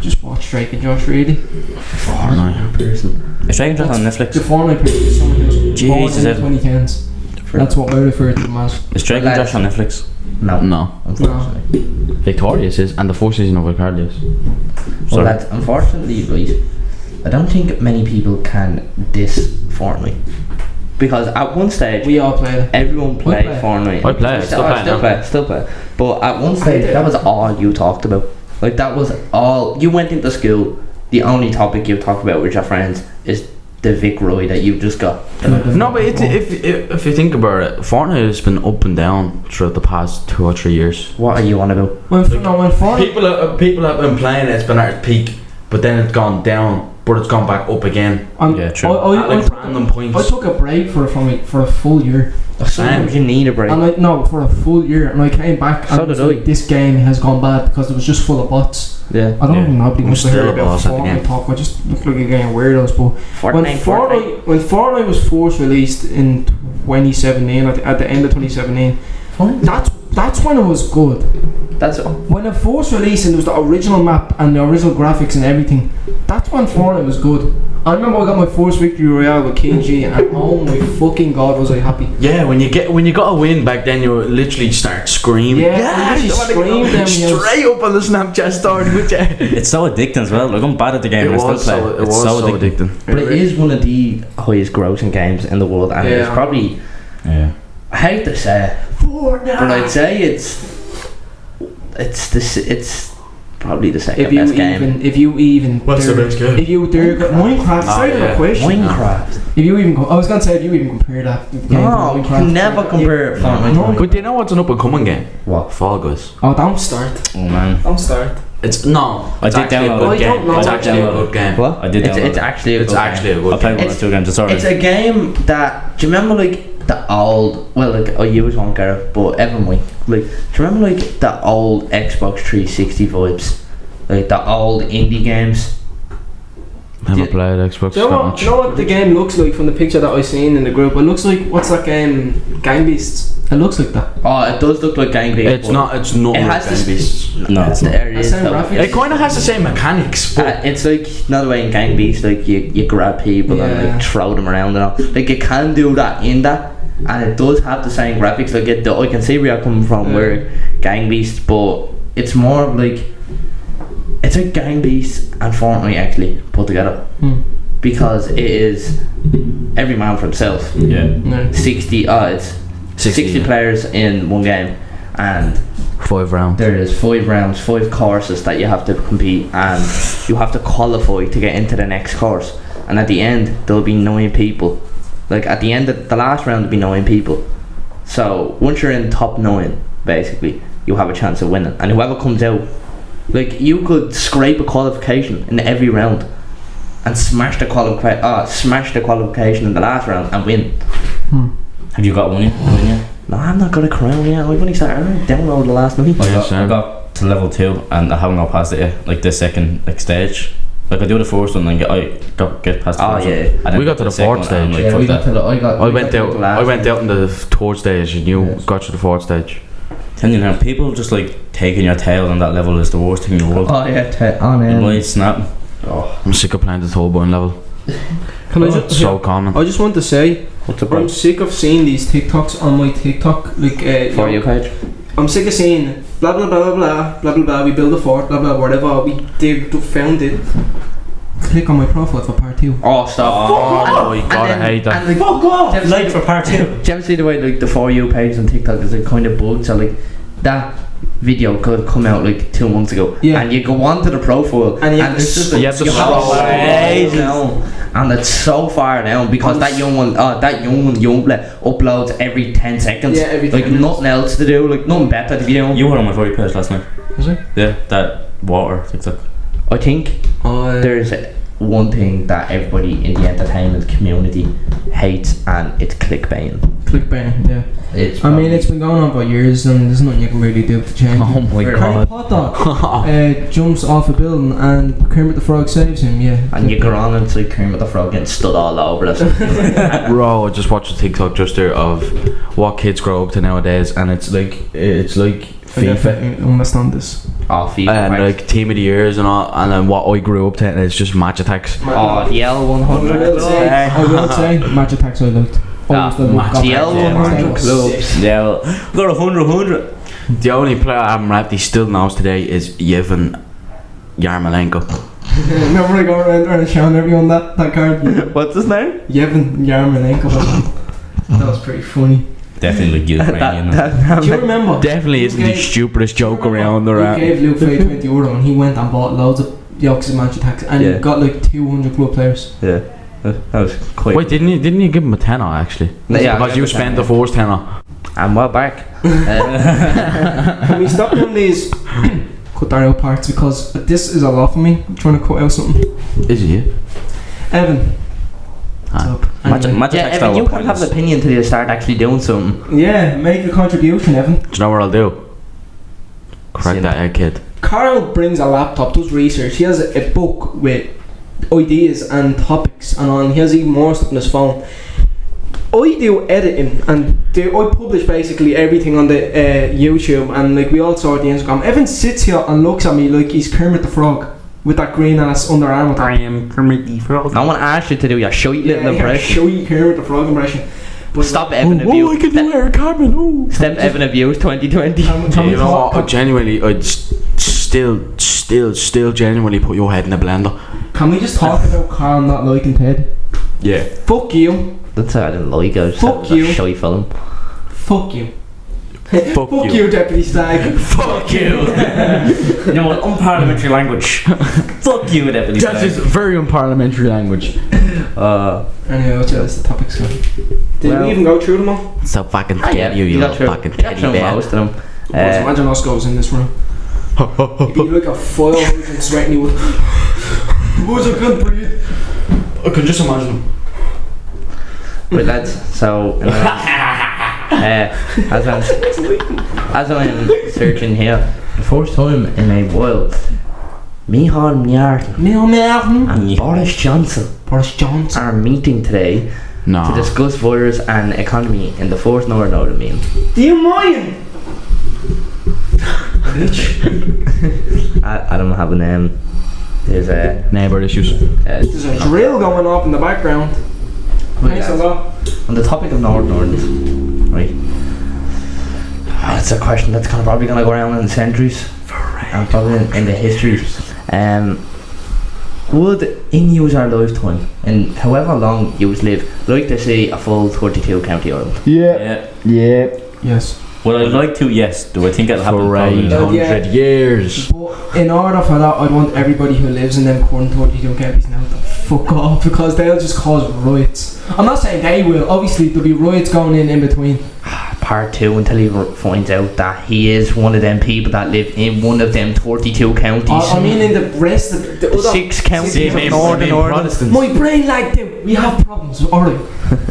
just watch Drake and Josh. Really, Fortnite. person. Is Drake and Josh on the Netflix? Fortnite person is someone who's born Jesus, in the Evan. 2010s. That's what I refer to them as. Is Drake and Josh on Netflix? No. No. Unfortunately. Victorious is, and the fourth season of Victorious. Well, Sorry. that's unfortunately right. I don't think many people can diss Fortnite because at one stage We all played it. everyone played play it. Fortnite. I play it, still play it Still play. But at one stage that was all you talked about. Like that was all you went into school. The only topic you talked about with your friends is the Vic Roy that you just got. No, but if you think about it, Fortnite has been up and down throughout the past 2 or 3 years. What are you on about? When Fortnite, People have been playing it. It's been at its peak, but then it's gone down, but it's gone back up again. Yeah, true. I At like took random points. I took a break for a full year. Sometimes you need a break. And no, for a full year, and I came back So and it was did like, I. this game has gone bad because it was just full of bots. Yeah. I don't Yeah. think nobody I'm wants to still hear a about boss at the Fortnite game. talk. I just look like a game of weirdos. But Fortnite. when Fortnite was first released in 2017, at the end of 2017, that's when it was good. That's When it first released and there was the original map and the original graphics and everything, that's when Fortnite was good. I remember I got my first victory royale with King G, and oh my fucking god was I happy. Yeah, when you got a win back then, you literally start screaming. Yeah, you literally screamed them, yes. straight up on the Snapchat story with you. It's so addicting as well. Like I'm bad at the game It and I was still play. so, it It's was so so addicting. addicting. But it is one of the highest grossing games in the world, and it's Yeah. probably, Yeah. I hate to say it, but I'd say it's probably the second If you best game. if you even What's the dare- best game? If you dare Minecraft, Oh, sorry yeah. a question. Minecraft. If you even I was gonna say if you even compare that game to No, you Minecraft, can never compare Fortnite. No. But do you know what's an up and coming game? What? Fall Guys. Oh, don't start. Oh man. Don't start. It's no. I It's did actually a download good it. I don't game. know. It's actually a Download good game. What? I did It's download it. actually a It's good actually a I good played game. one or two games. It's alright. It's a game that. Do you remember like the old? Well, like you won't get it, but everyone might. Like, do you remember like the old Xbox 360 vibes? Like the old indie games. Never Yeah. played Xbox Do you know that what? much. Do you know what the game looks like from the picture that I seen in the group? It looks like what's that game? Gang Beasts. It looks like that. Oh, it does look like Gang Beasts. It's not. It's not. It like has Gang this- Beasts. No, it's not. There it is. Same though. graphics. It kind of has the same mechanics, but It's like not the way in Gang Beasts, like you grab people and Yeah. like throw them around and all. Like you can do that in that, and it does have the same graphics. Like I can see where you're coming from, Yeah. where Gang Beasts, but it's more like it's like Gang Beasts and Fortnite actually put together because it is every man for himself. Yeah. No. 60 it's 60 yeah. players in one game, and 5 rounds. there is 5 rounds, 5 courses that you have to compete, and you have to qualify to get into the next course. And at the end, there'll be 9 people. Like at the end of the last round, there'll be 9 people. So once you're in top 9, basically, you have a chance of winning. And whoever comes out, like you could scrape a qualification in every round, and smash the qualification in the last round and win. Have you got one yet? No, I'm not got a crown yet. I've only started. I downloaded the last night. same. I got to level 2 and I haven't got past it yet. Like the second stage. Like I do the first one and get past the Oh, first yeah. one. And then We got to the second fourth one and I'm stage. like, fuck we got that. to the. I went out in the 3rd stage, and you got to the 4th stage. Telling you now, people just like taking your tail on that level is the worst thing in the world. Oh yeah, on It might snap. I'm sick of playing the Turbine level. Can I just? So common. I just want to say What's the I'm problem? sick of seeing these TikToks on my TikTok. Like For you page. I'm sick of seeing blah blah blah blah blah blah blah blah. We build a fort, blah blah whatever. We found it. Click on my profile for part 2. Oh stop! Oh, you gotta hate that. And like, Fuck off! Like for part 2. do you ever see the way like the For You page on TikTok is like kind of bugged? So like that video could come out like 2 months ago, Yeah. and you go onto the profile, And you have to it's just like, you have to you scroll to ages. down, and it's so far down because that young one uploads every 10 seconds. Yeah, every like 10 minutes. nothing else to do, like nothing better to be doing. You were on my For You page last night. Was it? Yeah, that water TikTok. I think there's one thing that everybody in the entertainment community hates, and it's clickbait. Clickbait. Yeah. It's I mean, it's been going on for years, and there's nothing you can really do to change it. Oh my Harry Harry god. Potter jumps off a building, and Kermit the Frog saves him. Yeah. and you go on and it's like Kermit the Frog getting stood all over us. Bro, I just watched a TikTok just there of what kids grow up to nowadays, and it's like I FIFA definitely understand this. Oh, FIFA. and right. like Team of the Years and all, and then what I grew up to, and it's just match attacks. Oh, the I will L100. say, match attacks I liked. Ah, Always loved the L100 Sick. clubs. Yeah, well, got 100. The only player I haven't rapped he still knows today is Yevhen Yarmolenko. Remember I got around there and showing everyone that card? What's his name? Yevhen Yarmolenko. That was pretty funny. Definitely like Ukrainian. Do you remember? Definitely isn't the stupidest joke around We around. gave Luke Fay €20 and he went and bought loads of yokes of match attacks and Yeah. he got like 200 club players. Yeah, that was quick. Wait, didn't you give him a tenner actually? Yeah, I because gave you him a spent tenner. the first tenner. And we're back. Can we stop doing these cut that out parts because this is a lot for me. I'm trying to cut out something. Is he? Evan. Ah. What's up? Anyway. Match Yeah, attacks Evan, style you were can have an pointless. opinion till you start actually doing something. Yeah, make a contribution, Evan. Do you know what I'll do? Crack See that egg, kid. Carl brings a laptop, does research. He has a book with ideas and topics and on. He has even more stuff on his phone. I do editing and I publish basically everything on the YouTube and like we all saw at the Instagram. Evan sits here and looks at me like he's Kermit the Frog with that green ass Under Armour top. am Kermit the Frog. No one asked you to do your shite little impression. Show you Kermit the Frog impression. But Stop Evan Abuse. I can do Eric Cartman. Oh. Step Evan Abuse 2020. Can we You know talk- what? Genuinely, I'd still genuinely put your head in a blender. Can we just talk about Carl not liking Ted? Yeah. Fuck you. That's how I didn't like it. I just Fuck thought it was you. a shy film. Fuck you. Fuck Fuck you. you, Deputy Stag. Fuck you. You know what? Unparliamentary language. Fuck you, Deputy That Stag. is very unparliamentary language. Anyway, what's the list of topics? Did Well- we even go through them all? So fucking Yeah, you got through most of them. Boys, imagine us goes in this room. He'd be like a foil and sweating. He would. Boys, I can't breathe. I can just imagine. Right, lads, so as I'm searching here, the first time in a while, Micheál Martin Neil Martin. and Boris Johnson Boris Johnson. are meeting today No. to discuss virus and economy in the fourth Northern Ireland meeting. Do you mind? I don't have a name. There's a Neighbour issues. There's a drill going off in the background. Thanks a lot. on the topic of Northern Ireland, right? That's a question that's probably going to go around in the centuries and probably in the history. Would in use our lifetime and however long you live like to see a full 32 county Ireland? Yeah. Yes. Would I like to? Yes. Do I think it'll happen? For Probably not. 800 years. But in order for that, I'd want everybody who lives in them current 32 counties now to fuck off because they'll just cause riots. I'm not saying they will. Obviously, there'll be riots going in between. Part 2 until he finds out that he is one of them people that live in one of them 32 counties. I mean, in the rest of the other 6 counties six of Northern Ireland. My brain like them. We have problems, alright.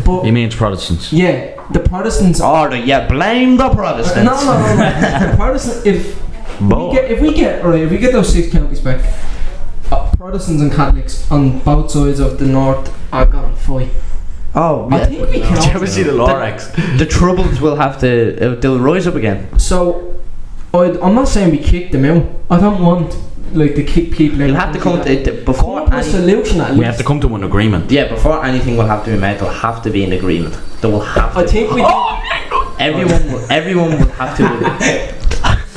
But He means Protestants. yeah, the Protestants. Order, yeah, blame the Protestants. No. The Protestant. If we get those 6 counties back, Protestants and Catholics on both sides of the north are gonna fight. Oh, I yeah. think we can. Did you ever see the Lorax? The Troubles will have to, they'll rise up again. So, I'm not saying we kick them out. I don't want to kick people out. You'll have to come to, before come to a any, solution at We have least. to come to an agreement. yeah, before anything will have to be made, there'll have to be an agreement. There will have to. I think we. Everyone will have to.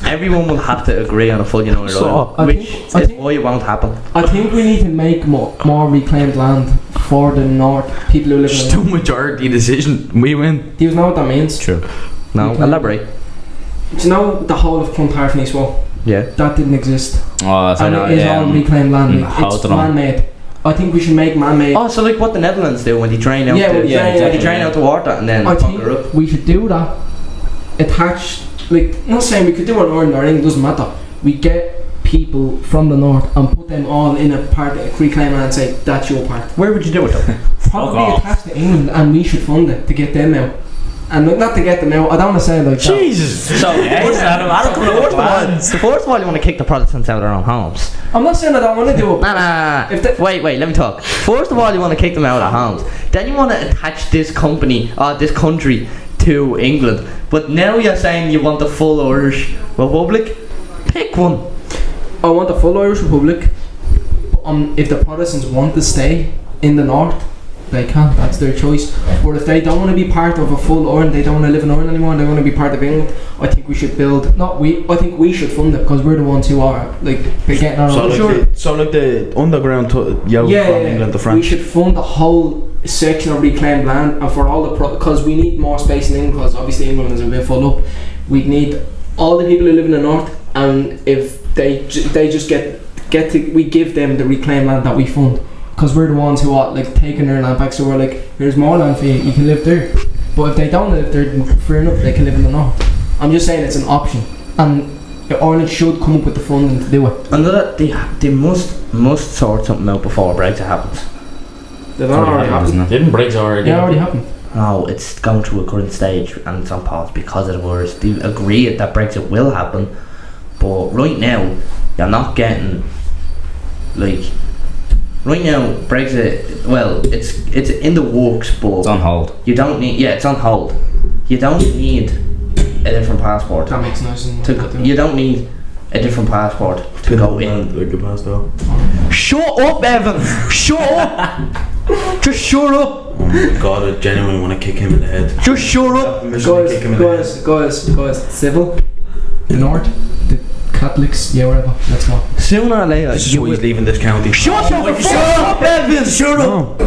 Everyone will have to agree on a full United So, Ireland, which I is think- why it won't happen. I think we need to make more reclaimed land for the north people who live in Just the two north. majority decision. We win. Do you know what that means? True. No, Okay. elaborate. Do you know the whole of Clontarf and East Wall? Yeah. That didn't exist. Oh, so And now, it is all reclaimed land. It's Houtron. man-made. I think we should make man-made. Oh, so like what the Netherlands do when they drain out Yeah, the, when they drain when they out- drain out the water and then I bunker up. think we should do that. Attach, not saying we could do it in Northern Ireland, it doesn't matter. We get people from the north and put them all in a part, reclaim and say, that's your part. Where would you do it though? Probably off. attached to England and we should fund it to get them out. And not to get them out, I don't want to say it like that. Jesus. So, Adam, first of all, you want to kick the Protestants out of their own homes. I'm not saying I don't want to do it. Nah. If the- Wait, let me talk. First of all, you want to kick them out of their homes. Then you want to attach this this country to England. But now you're saying you want the full Irish Republic? Pick one. I want a full Irish Republic. If the Protestants want to stay in the north, they can. That's their choice. Or if they don't want to be part of a full Ireland, they don't want to live in Ireland anymore, and they want to be part of England, I think we should build. I think we should fund it because we're the ones who are they're getting our own. So like the underground from England to we France. should fund the whole section of reclaimed land, and for all the because we need more space in England because obviously England is a bit full up. We need all the people who live in the north, and if they just get we give them the reclaimed land that we fund because we're the ones who are taking their land back. So we're like, here's more land for you. You can live there. But if they don't live there, fair enough. They can live in the north. I'm just saying it's an option, and Ireland should come up with the funding to do it. Another, they must sort something out before Brexit happens. That already happened. Didn't Brexit already? Yeah, already happened. No, it's going through a current stage and it's on pause because of the virus. They agreed that Brexit will happen, but right now you're not getting right now Brexit. Well, it's in the works, but It's on hold. you don't need. Yeah, it's on hold. You don't need a different passport. That makes no sense. You don't need a different passport to go in. Shut up, Evan! Shut up! Just shut up! Oh my god, I genuinely want to kick him in the head. Just shut up! Guys, civil, the north, the Catholics, yeah, whatever. Let's go. Sooner or later, This is you why will. he's leaving this county. Shut the fuck up, Evan! Shut up!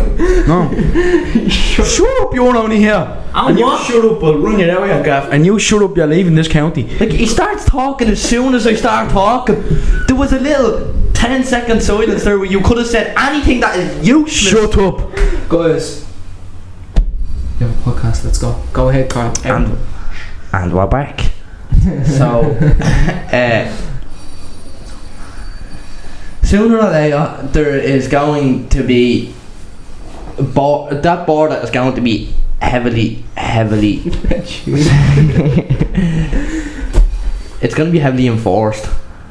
No. Shut up, you're only here. And you shut up, I'll run you out of your gaff. And you shut up, you're leaving this county. Like, he starts talking as soon as I start talking. There was a little 10-second silence there where you could have said anything that is useless. Shut up. Guys, you have a podcast. Let's go. Go ahead, Carl. And we're back. So, sooner or later, there is going to be that border is going to be heavily. It's going to be heavily enforced.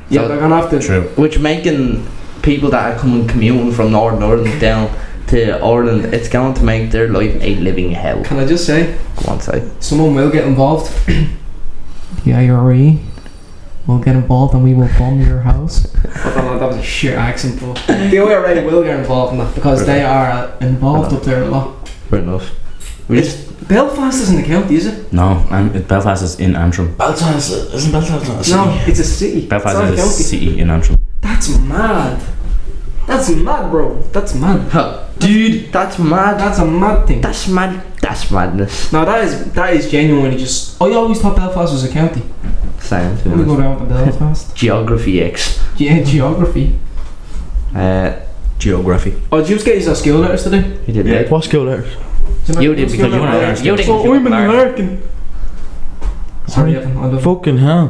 Yeah, So- they're gonna have to. True. which making people that are coming commuting from Northern Ireland down to Ireland, it's going to make their life a living hell. Can I just say, Go on, say. someone will get involved. The IRA will get involved and we will bomb your house. I don't know, that was a shit accent, but the IRA will get involved in that because they are involved up there a lot. Fair enough. We just Belfast isn't a county, is it? No, Belfast is in Antrim. Belfast, isn't Belfast not a city? No, it's a city. Belfast it's not a is a county. city in Antrim. That's mad. That's mad, bro. That's mad. dude, that's mad. That's a mad thing. That's mad. That's madness. No, that is genuinely just. I always thought Belfast was a county. Same. Let me go down to Belfast. Geography X. Yeah, geography. Geography. Oh, did you just get your skill letters today? You did that. What skill letters? You did because you were American. you did. So I'm an American. Sorry, Evan. I love Fucking hell.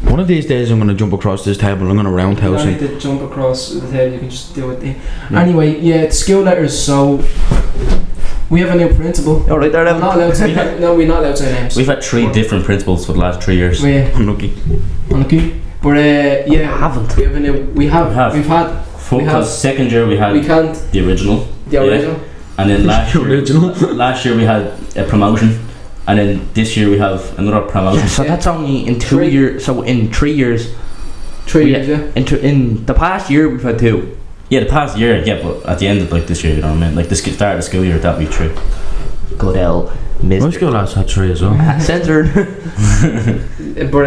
One of these days I'm going to jump across this table and I'm going to you. roundhouse don't need it. to jump across the table. You can just do it. Anyway, yeah, skill letters. So we have a new principal. All right, there, I'm not allowed to say. No, we're not allowed to say names. We've had 3 different principals for the last 3 years. We're Unlucky. unlucky. But yeah, haven't. we have a new. We have. We We've had. Because second year we had We can't. the original. The original. And then last year, Original. last year we had a promotion. And then this year we have another promotion. So that's only in 2 Three. years. So in 3 years, 3 we- years. Yeah. in the past year we've had 2. Yeah, the past year, yeah, but at the end of like this year, you know what I mean? Like the start of the school year, that'd be 3. Good L, My Mister. skill lads had 3 as well. Censored. But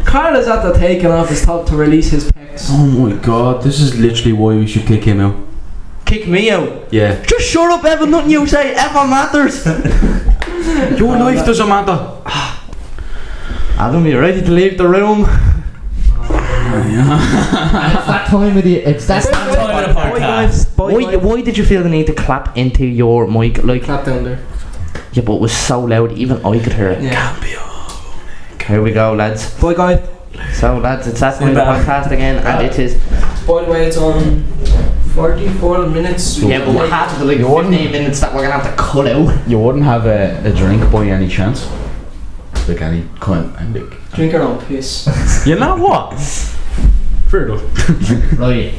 Carl is at the taking off his top to release his pecs. Oh my god, this is literally why we should kick him out. Kick me out. Yeah. Just shut up, Evan. Nothing you say ever matters. Your life doesn't matter. Adam, you ready to leave the room? It's that time of the. It's that time of the podcast. Why did you feel the need to clap into your mic? Like, Clap down there. yeah, but it was so loud, even I could hear it. Yeah. Here we go, lads. Bye, guys. So, lads, it's that time of the Sit back. podcast again, and it is. By the way, it's on 44 minutes. Yeah, but we have to like 15 minutes that we're gonna have to cut out. You wouldn't have a drink by any chance? Like any kind of like. Drink your own piss. You know what? Fair enough. Right.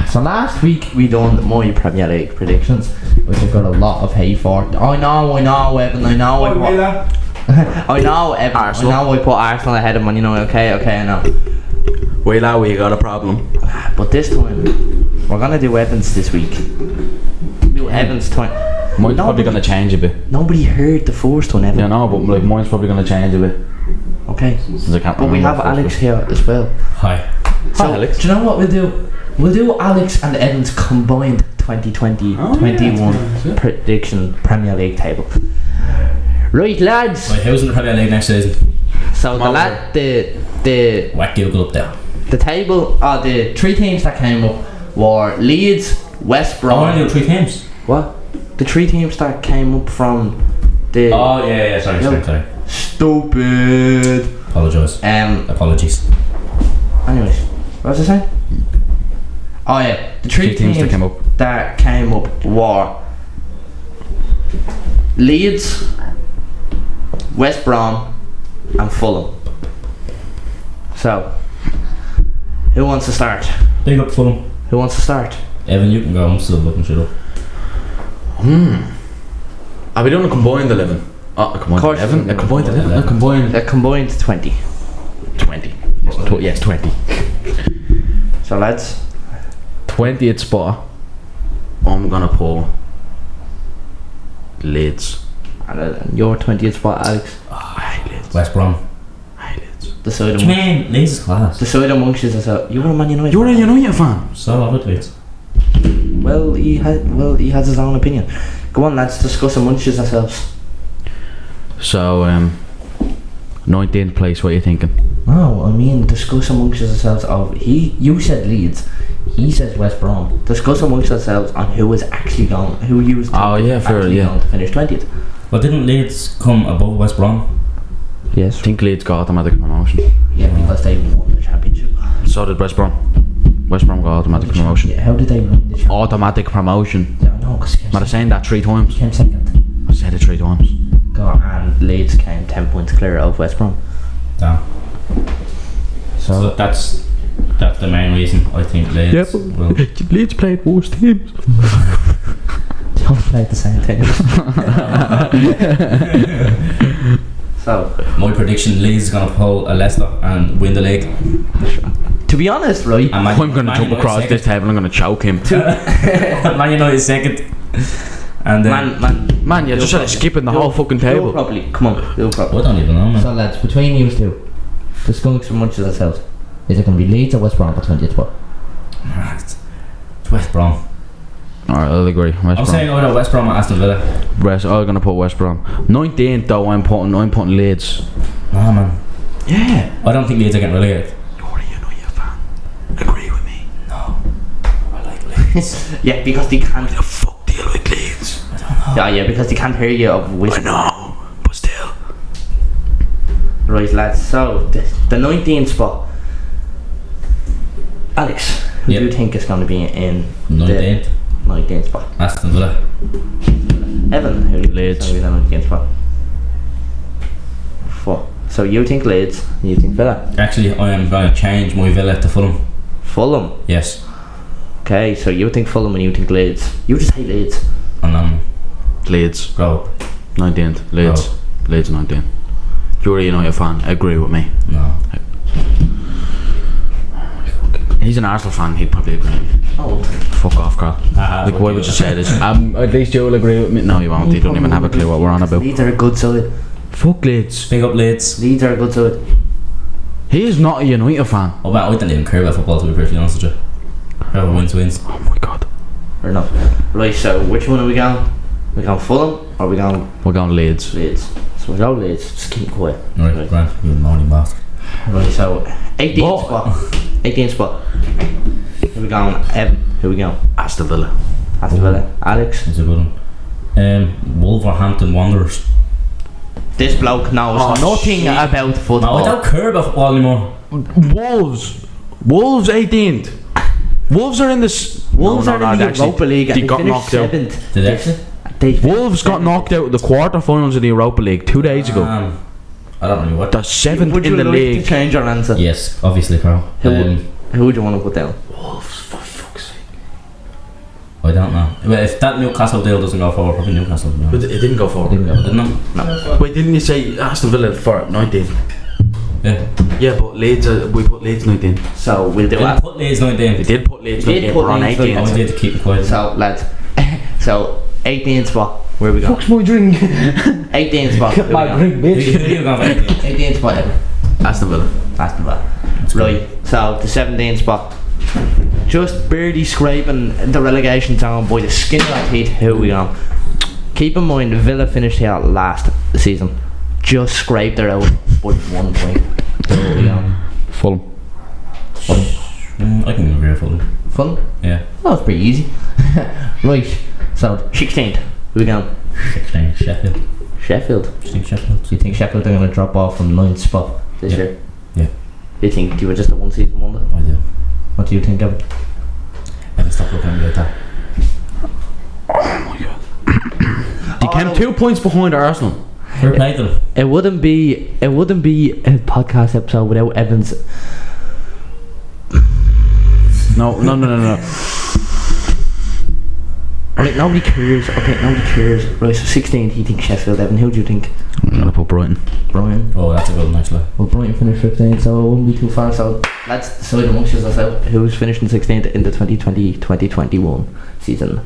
So last week we done my Premier League predictions, which I've got a lot of hate for. I know, Evan. I know. I know, Evan. Arsenal. I know. I put Arsenal ahead of Man United. Okay, I know. Well, now we got a problem. But this time we're gonna do Evans this week. Do Evans time. Mine's probably going to change a bit. Nobody heard the first one, Evan. Yeah, no, but like mine's probably going to change a bit. Okay. Since I can't But we remember have the Alex first here as well. Hi. So, Hi, Alex. do you know what we'll do? We'll do Alex and Evans combined 2020-21 prediction Premier League table. Right, lads. Wait, who's in the Premier League next season? So the Whack Google up there. the table, the 3 teams that came up were Leeds, West Oh, only Brom. 3 teams. What? The 3 teams that came up from the Oh, yeah, sorry. stupid. Apologise. Apologies. Anyways, what was I saying? Oh yeah, the 3 teams that came up were Leeds, West Brom, and Fulham. So, who wants to start? Big up Fulham. Who wants to start? Evan, you can go. I'm still looking shit up. Are we doing a combined 11? Oh, a combined course 11? it's A combined 11? 11. A combined A combined 20. 20. Yes, 20. So lads, 20th spot. I'm gonna pull Leeds. and your 20th spot, Alex. Oh, I hate Leeds. West Brom. Decide What do you amongst, mean? Leeds is class. decide amongst yourself. You're a Man United. You're a fan. United fan. So I would Leeds. Well, he has his own opinion. Go on, lads. Discuss amongst yourselves. So, 19th place, what are you thinking? No, I mean discuss amongst yourselves. You said Leeds. He says West Brom. Discuss amongst yourselves on who is actually going. Who you was Oh, yeah, fair, actually yeah. going to finish 20th. Well, didn't Leeds come above West Brom? Yes. I think Leeds got automatic promotion. Yeah, because they won the championship. So did West Brom. West Brom got automatic promotion. Yeah, how did they win the championship? Automatic promotion. Yeah, no, because Am I saying that 3 times? came second. I said it 3 times. And Leeds came 10 points clear of West Brom. Damn. So that's the main reason I think Leeds will. Leeds played worse teams. They all played the same team. So, My prediction: Leeds is gonna pull a Leicester and win the league. to be honest, right? And I'm going to jump across this table. I'm going to choke him. Man United second. And then Man, you're just skipping the whole fucking Do table. it properly. Come on, do it I properly. don't even know, man. So, lads, between you two, discuss amongst yourselves. Is it going to be Leeds or West Brom for 20th spot? It's West Brom. Alright, I'll agree. West I'm Brom. saying either West Brom or Aston Villa. I'm going to put West Brom. 19th though, I'm putting Leeds. Nah, man. Yeah. I don't think Leeds are getting relegated. You're a United fan. Agree with me. No. I like Leeds. Yeah, because they can't. The fuck do you like Leeds? Yeah, because they can't hear you of which. I know, but still. Right, lads. So the 19th spot. Alex, who do you Yep. think is going to be in 19th. the 19th spot? Aston Villa. Evan, who do you think Leeds. is going to be in the 19th spot? 4. So you think Leeds, you think Villa? Actually, I am going to change my Villa to Fulham. Fulham. Yes. Okay, so you think Fulham and you think Leeds. You just hate Leeds. And Leeds. grow up. 19th. Leeds. Leeds 19th. You're a United fan. Agree with me. No. He's an Arsenal fan. He'd probably agree with me. Oh, Fuck off, Carl. Like, why would you say this? At least you'll agree with me. No, you won't. You don't even have a clue what we're on about. Leeds are a good side. Fuck Leeds. Big up Leeds. Leeds are a good side. He is not a United fan. Oh, man, I don't even care about football, to be perfectly honest with you. Whoever wins, wins. Oh my god. Fair enough. Right, so which one are we going? We going Fulham or we going We're going Leeds. Leeds? So we go Leeds. Just keep quiet. Right, Grant, you moaning bastard. Right, so 18th What? spot. 18th spot. Who we going? Evan. Who we going? Aston Villa. Aston Villa. Alex. It's a good one. Wolverhampton Wanderers. This bloke knows nothing shit. about No, I football. don't care about football anymore. Wolves. Wolves 18th. Wolves are in this. Wolves are in the actually, Europa League They and they got finished knocked out. 7th. Did they actually? They Wolves got knocked out of the quarterfinals of the Europa League 2 days ago. I don't know what. They're 7th Would in you the like league. to change your answer? Yes, obviously, Carl. Who would you want to put down? Wolves, for fuck's sake. I don't know. Well, if that Newcastle deal doesn't go forward, probably Newcastle. No. But it didn't go forward. Didn't it? Wait, didn't you say Aston Villa for 19th? Yeah. Yeah, but Leeds, we put Leeds 19th. So we'll do Didn't that. put Leeds 19th. They did put Leeds They did 19th, put we're on Leeds 18th. I was there to keep it quiet. So lads, so 18th spot. Where we go? Fuck's my drink. 18th spot. Where we My go? drink, Who bitch. you going for? 18th spot. Evan. Aston Villa. Aston Villa. Right. So the 17th spot. Just barely scraping the relegation zone by the skin of our teeth. Who we on? Keep in mind, Villa finished here last season. Just scraped her out by 1 point. Who we on? Fulham. I can agree with Fulham. Fun? Yeah. That was pretty easy. Right. So 16th. Who we going? 16, Sheffield. Sheffield. Do you think Sheffield? Do you think Sheffield are going to drop off from 9th spot this Yeah. year? Yeah. You think you were just a one season wonder? I do. What do you think, Evan? I can stop looking at me like that. They came 2 points behind Arsenal. Fair play to them. It wouldn't be a podcast episode without Evans. No. Alright, nobody cares. Okay, nobody cares. Right, so 16th, he thinks Sheffield. Evan, who do you think? I'm gonna put Brighton. Brian. Oh, that's a good one, actually. Well, Brighton finished 15th, so it wouldn't be too far. So let's decide amongst ourselves who's finishing 16th in the 2020-2021 season.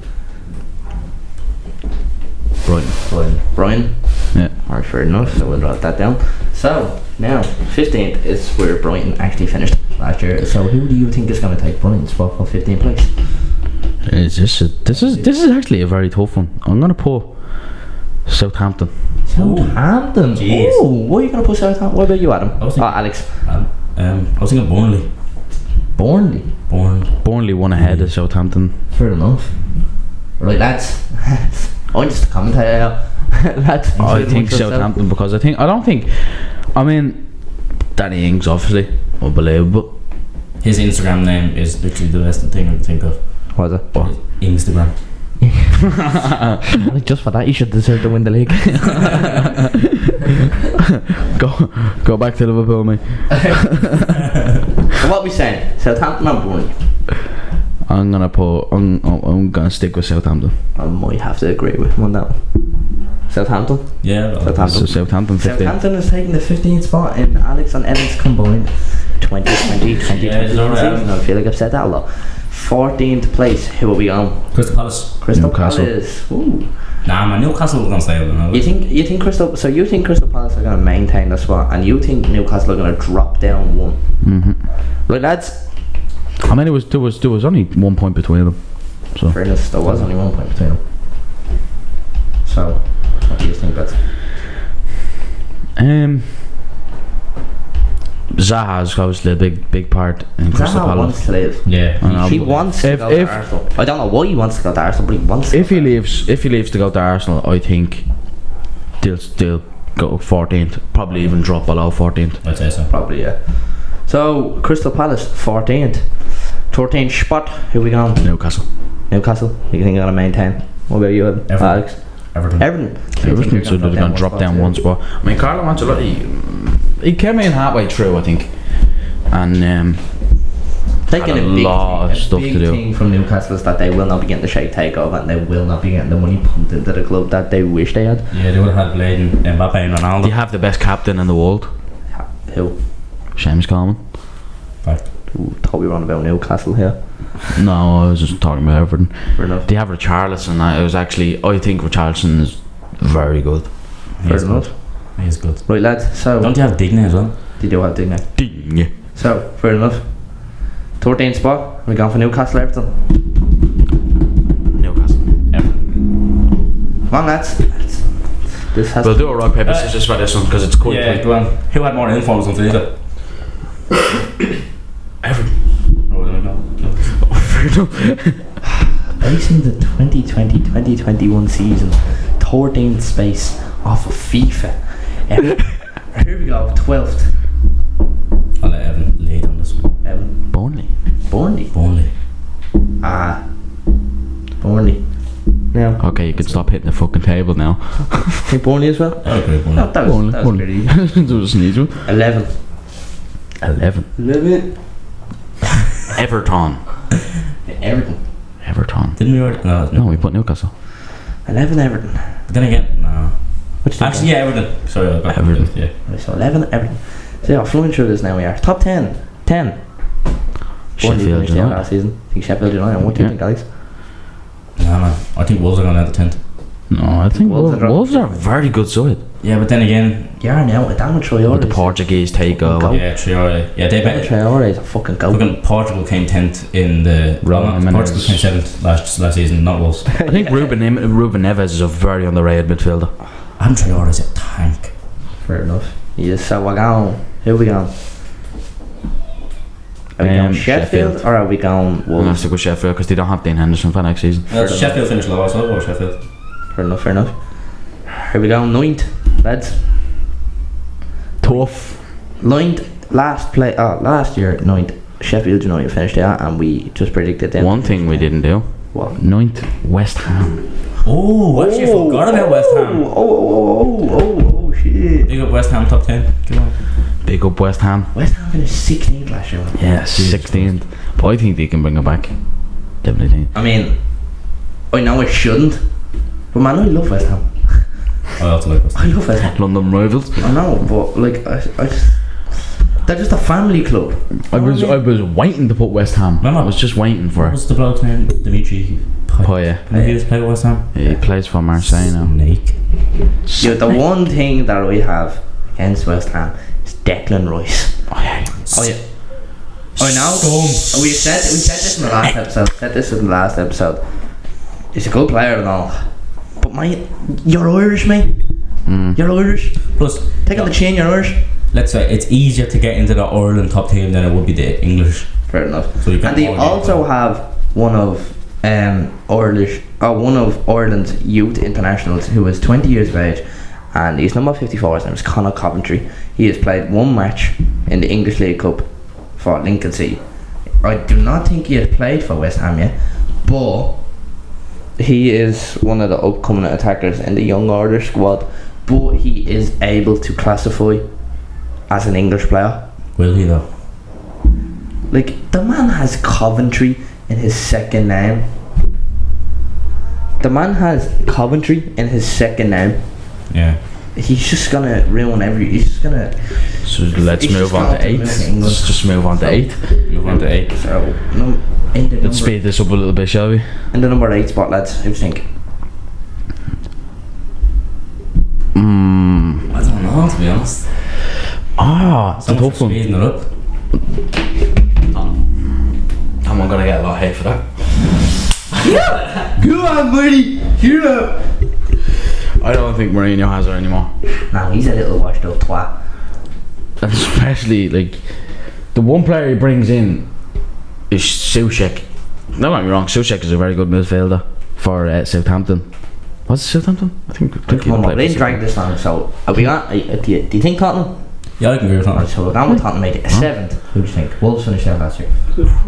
Brighton. Brian. Yeah. Alright, fair enough. So we'll write that down. So now 15th is where Brighton actually finished last year. So who do you think is going to take Brighton's spot for 15th place? This is actually a very tough one. I'm gonna put Southampton. Southampton. Jeez. Oh, why are you going to put Southampton? What about you, Adam? I was thinking- Alex. I was thinking Burnley. Burnley. Burnley one ahead of Southampton. Fair enough. Right, lads. I'm just a commentator. Lads, I think Southampton because I mean Danny Ings obviously unbelievable. His Instagram name is literally the best thing I can think of. What was it? Instagram. Just for that, you should deserve to win the league. Go back to Liverpool, mate. So what are we saying? Southampton or Burnley? I'm gonna stick with Southampton. I might have to agree with him on that one. Southampton? Yeah. well, Southampton. So Southampton 15. Southampton is taking the 15th spot in Alex and Evans combined 2020, 2021 Yeah, it's alright. season. I feel like I've said that a lot. 14th place, who will be on? Crystal Palace. Crystal Newcastle. Palace. Ooh. Nah, man, Newcastle was gonna stay up. You think Crystal Palace are going to maintain the spot, and you think Newcastle are going to drop down one? Right, lads. I mean, there was only 1 point between them. So Fairness, there was only 1 point between them. So, what do you think, lads? Zaha's obviously a big part in Crystal Zaha wants Palace. to leave. Yeah. I know, He but wants to go to Arsenal. I don't know why he wants to go to Arsenal, but he wants to. If he leaves to go to Arsenal, I think they'll still go 14th, probably even drop below 14th. I'd say so. Probably, yeah. So, Crystal Palace, 14th. 13th spot, who we going? Newcastle. Newcastle, you think you're going to maintain? What about you, Everton. Alex? Everton. Everton, so they're going to drop down one spot. I mean, Carlo Ancelotti, he came in halfway through, I think, and Taking had a big lot of thing, stuff a big to do. thing from Newcastle is that they will not be getting the Sheikh takeover, and they will not be getting the money pumped into the club that they wish they had. Yeah, they would have had Blade and Mbappe and Ronaldo. you have the best captain in the world, Who? Seamus Coleman. Fact. Ooh, thought we were on about Newcastle here. No, I was just talking about Everton. Fair enough. They have Richarlison. I think Richarlison is very good. Fair enough. He is good. Right, lads. So Don't you have Digne as well? they do have Digne. Ding. So fair enough. 13th spot. We're going for Newcastle, Everton. Newcastle. Everton. Come on, lads. This has. We'll do a rock paper scissors for this one because it's quite Yeah, quick. go on. Who had more influence on Vega? Everton. Oh, there we go. No. Basing the 2020-2021 season, 13th space off of FIFA. Here we go, 12th. I'll let Evan lead on this one. Burnley. Burnley. Burnley. Burnley. Now, Okay, you can stop hitting the fucking table now. think Burnley as well? I agree, Burnley. No, that was pretty easy. There was a sneeze one. 11. 11. Everton. Everton. Didn't we already? No, we put Newcastle. 11 Everton. But then again, no. What do you think? Actually, yeah, Everton. Sorry, I got Everton. confused, yeah. Right, so 11 Everton. So yeah, flying through this now we are. Top 10. 10. Burnley Sheffield finished out United. last season. I think Sheffield United. What do you Yeah. think, Alex? No, man. I think Wolves are going to end the 10th. No, I think Wolves are Wolves are a very good side. Yeah, but then again, Yeah, now with Daniel Traore. With the Portuguese takeover. Goat. yeah, Traore. Yeah, they Daniel bet. Traore is a fucking goat. Fucking Portugal came 10th in the. Raul Portugal Jimenez. came 7th last season, not Wolves. I think Ruben Neves is a very underrated midfielder. Adam Traore is a tank. Fair enough. Yes, so we're going. Who are we going? Are we going Sheffield, Sheffield. or are we going I'm going to Wolves? stick with Sheffield because they don't have Dean Henderson for next season. Sheffield finished lower, so I'll go with Sheffield. Fair enough, fair enough. Here we go, 9th, lads. Tough. 9th, last year, 9th, Sheffield United finished out, and we just predicted them. One thing we didn't do. What? 9th, West Ham. Oh, I actually forgot about West Ham. Oh, shit. Big up West Ham top 10. Come on. Big up West Ham. West Ham finished 16th last year. Yeah, 16th. But I think they can bring it back. Definitely. I mean, I know I shouldn't, but man, I love West Ham. I also like West Ham. I love West Ham. London rivals. I know, but like, I just, they're just a family club. I was waiting to put West Ham. No. I was just waiting for What it. was the bloke's name? Dimitri Paya. He was playing West Ham. He plays for Marseille now. Snake. Yeah, the one thing that I have against West Ham is Declan Rice. Oh yeah. Oh yeah. Oh now we said this in the last episode. Said this in the last episode. He's a good player and all, but mate, you're Irish, mate. You're Irish. Plus, Take on the chain. You're Irish. let's say it's easier to get into the Ireland top team than it would be the English. Fair enough. So you get And they more also have one of Ireland's youth internationals who is 20 years of age, and he's number 54. His name is Conor Coventry. He has played one match in the English League Cup for Lincoln City. I do not think he has played for West Ham yet, but he is one of the upcoming attackers in the young Irish squad. But he is able to classify as an English player. Will he though? Like, the man has Coventry in his second name. The man has Coventry in his second name. Yeah. He's just gonna ruin he's just gonna. So let's He's move just on gone to 8. to England. Let's just move on to 8. Move on to 8. So, no, in the Let's number, speed this up a little bit, shall we? in the number 8 spot, lads. Who do you think? I don't know, to be honest. It's a Someone's tough one. speeding it up. I'm not gonna get a lot of hate for that. Go on, buddy. Get up. I don't think Mourinho has her anymore. No, he's a little washed up twat. Especially, like, the one player he brings in is Soucek. Don't get me wrong, Soucek is a very good midfielder for Southampton. Was it Southampton? I think Come he on, played we for didn't drag this long, so are we on? Do you think Tottenham? Yeah, I can agree with Alright, that. so we're down with Tottenham, mate. 7th. Who do you think? Wolves finished there last year.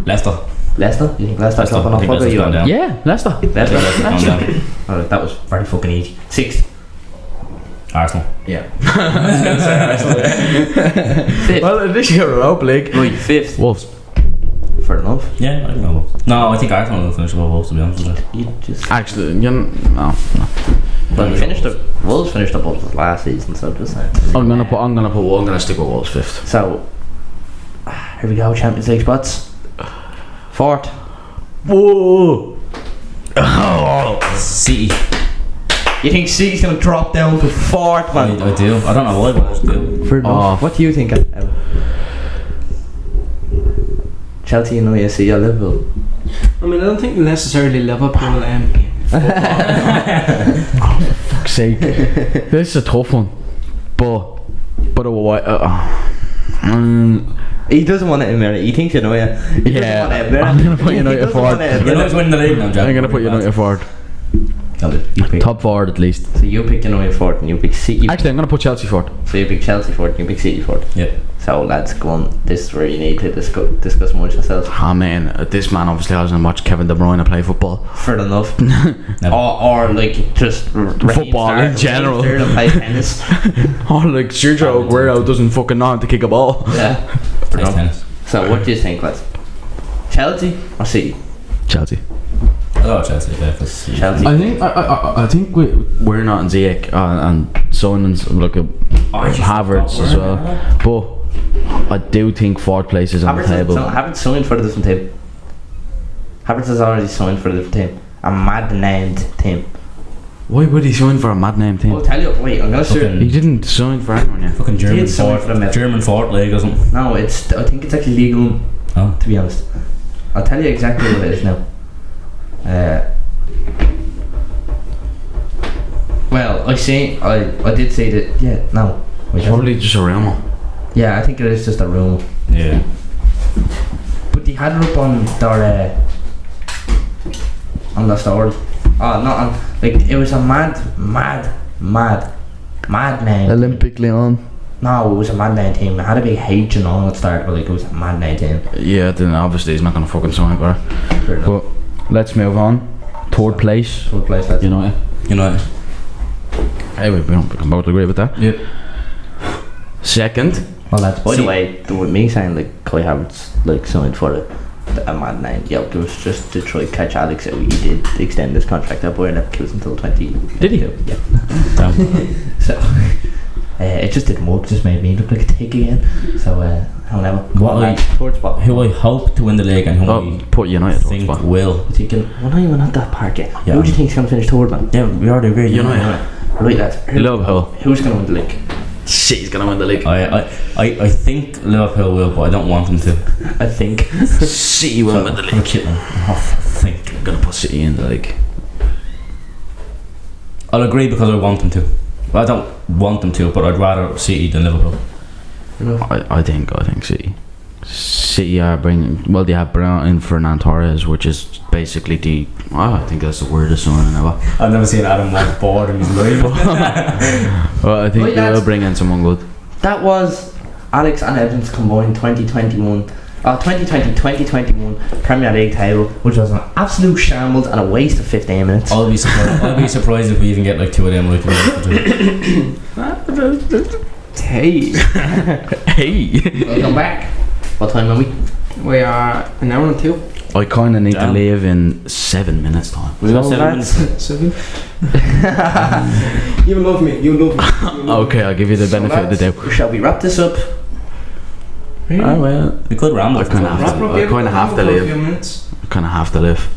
Leicester. Leicester? You think Leicester Leicester. topping I off? think What about Leicester's you? gone down. Yeah, Leicester. Leicester. Leicester's gone down. Alright, that was very fucking easy. 6th. Arsenal. Yeah. Well, at least you're Europa League. Right, 5th. Wolves. Fair enough. Yeah, I think Wolves. No, I think Arsenal will finish above Wolves, to be honest with you. You just. Actually, no. Well, Wolves finished up last season, so just saying. I'm gonna stick with Wolves 5th. So, here we go, Champions League spots. 4th. Whoa! City. You think City's going to drop down to 4th, man? I do. I don't know why, but I just do. Fair enough. What do you think? Chelsea, USC, or Liverpool? I mean, I don't think necessarily Liverpool. Fuck's sake. This is a tough one. But He doesn't want to admit it. He thinks you know it. He doesn't Yeah, want to admit it. I'm gonna put He United doesn't forward. want to admit United's it. winning the league now, Jack. I'm gonna put United forward. You pick. Top forward at least. So you pick United forward and you pick City. Actually, I'm gonna put Chelsea forward. So you pick Chelsea forward and you pick City forward. Yep. So lads, go on. This is where you need to discuss amongst yourselves. Ah man, this man obviously hasn't watched Kevin De Bruyne play football. Fair enough. Never. or like just Football in general. To play tennis. Oh, like Sergio Aguero doesn't fucking know how to kick a ball. Yeah. Fair Nice enough. tennis. So what do you think, lads? Chelsea or City? Chelsea. Oh, Chelsea, yeah, because Chelsea. I think we're not in Ziyech and Sonen's like a Havertz as well, but I do think 4th place is on the table. Havertz signed for a different team. Havertz has already signed for a different team. A mad named team. Why would he sign for a mad name team? I'll tell you. Wait, I'm gonna Fucking- He didn't sign for anyone yet. fucking German Did something Fort, for them, German Fort League or something. No, I think it's actually legal. Oh. To be honest, I'll tell you exactly what it is now. Well, I did say that. Yeah, no. Wait, It's probably just a rumour. yeah, I think it is just a rumour. Yeah. But they had it up on their story. Oh, not on. Like, it was a mad name. Olympic Lyon. No, it was a mad name team. It had a big H and all at the start, but like it was a mad name team. Yeah, then obviously he's not gonna fucking sign for it. Fair enough. But let's move on. 3rd place. Third place, lads. United. United. Hey, we can both agree with that. Yep. 2nd. Well, lads, by the See- way, with me saying like Kai Havertz like signed for a mad name, yeah, it was just to try to catch Alex out. He did extend his contract at Bayern Leverkusen until 20. Did he? Yeah. Damn. So It just didn't work. Just made me look like a tick again. So however, third spot. Who I hope to win the league and who I put United third think spot. will. Thinking, well, not even at that part yet. Yeah. Who do you think's going to finish third, man? Yeah, we already agreed. United. Right, lads. Liverpool. Who's going to win the league? City's gonna win the league. I think Liverpool will, but I don't want them to. I think. City will win the I'm league. kidding. I think. I'm gonna put City in the league. I'll agree because I want them to. Well, I don't want them to, but I'd rather City than Liverpool. I think City. City are bringing. Well, they have brought in Fernand Torres, which is basically the. I think that's the weirdest signing ever. I've never seen Adam walk bored in his life. Well, I think Right, they'll lads. bring in someone good. That was Alex and Evan's combined 2020-2021 Premier League table, which was an absolute shambles and a waste of 15 minutes. I'll be surprised if we even get like two of them. Like, Hey, Hey, Welcome back. What time are we? we are an hour and 2. I kind of need to Damn. leave in 7 minutes time. we got So 7 lads, minutes. 7. You love me. You love me. Okay, I'll give you the benefit of the doubt. Shall we wrap this up? Oh well, We could ramble. I kind of have to. I kind of have to For a leave. few minutes. I kind of have to live.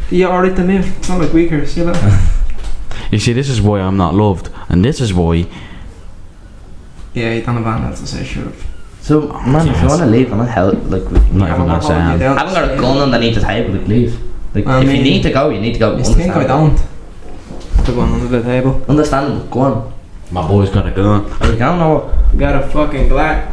Yeah, alright to live. It's not like weaker. See that? You see, this is why I'm not loved, and this is why. Yeah, you don't have anything to say. Sure. So, man, if you want to leave, I'm not help. Like, we can Not even gonna say I haven't got a gun underneath the table. Like, leave. Like, I if you mean, need to go, you need to go. You think I don't? The one under the table. Understandable. Go on. My boy's got a gun. Are you going or what? Got a fucking Glock.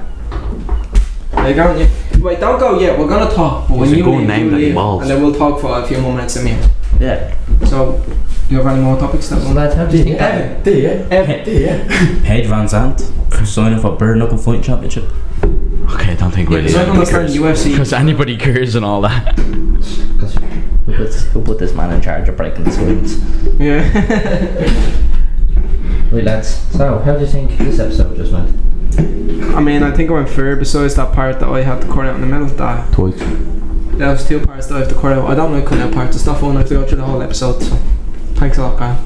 Are you going? Wait, don't go yet. We're gonna talk. But when He's a you gun leave, named you that he leave, balls. and then we'll talk for a few more minutes in here. Yeah. So, do you have any more topics that So, one? lads, how do you think that? Evan. Paige Van Zandt signing for Bare Knuckle Fighting Championship. Okay, I don't think really. Because I don't understand UFC. Because anybody cares and all that. Who put this man in charge of breaking the swings? Yeah. Right, lads. So, how do you think this episode just went? I mean, I think I went fair. Besides that part that I had to cut out in the middle. That Twice. there was 2 parts that I have to cut out. I don't like cutting out parts. It's not fun. I have to go through the whole episode. So, thanks a lot, Kyle.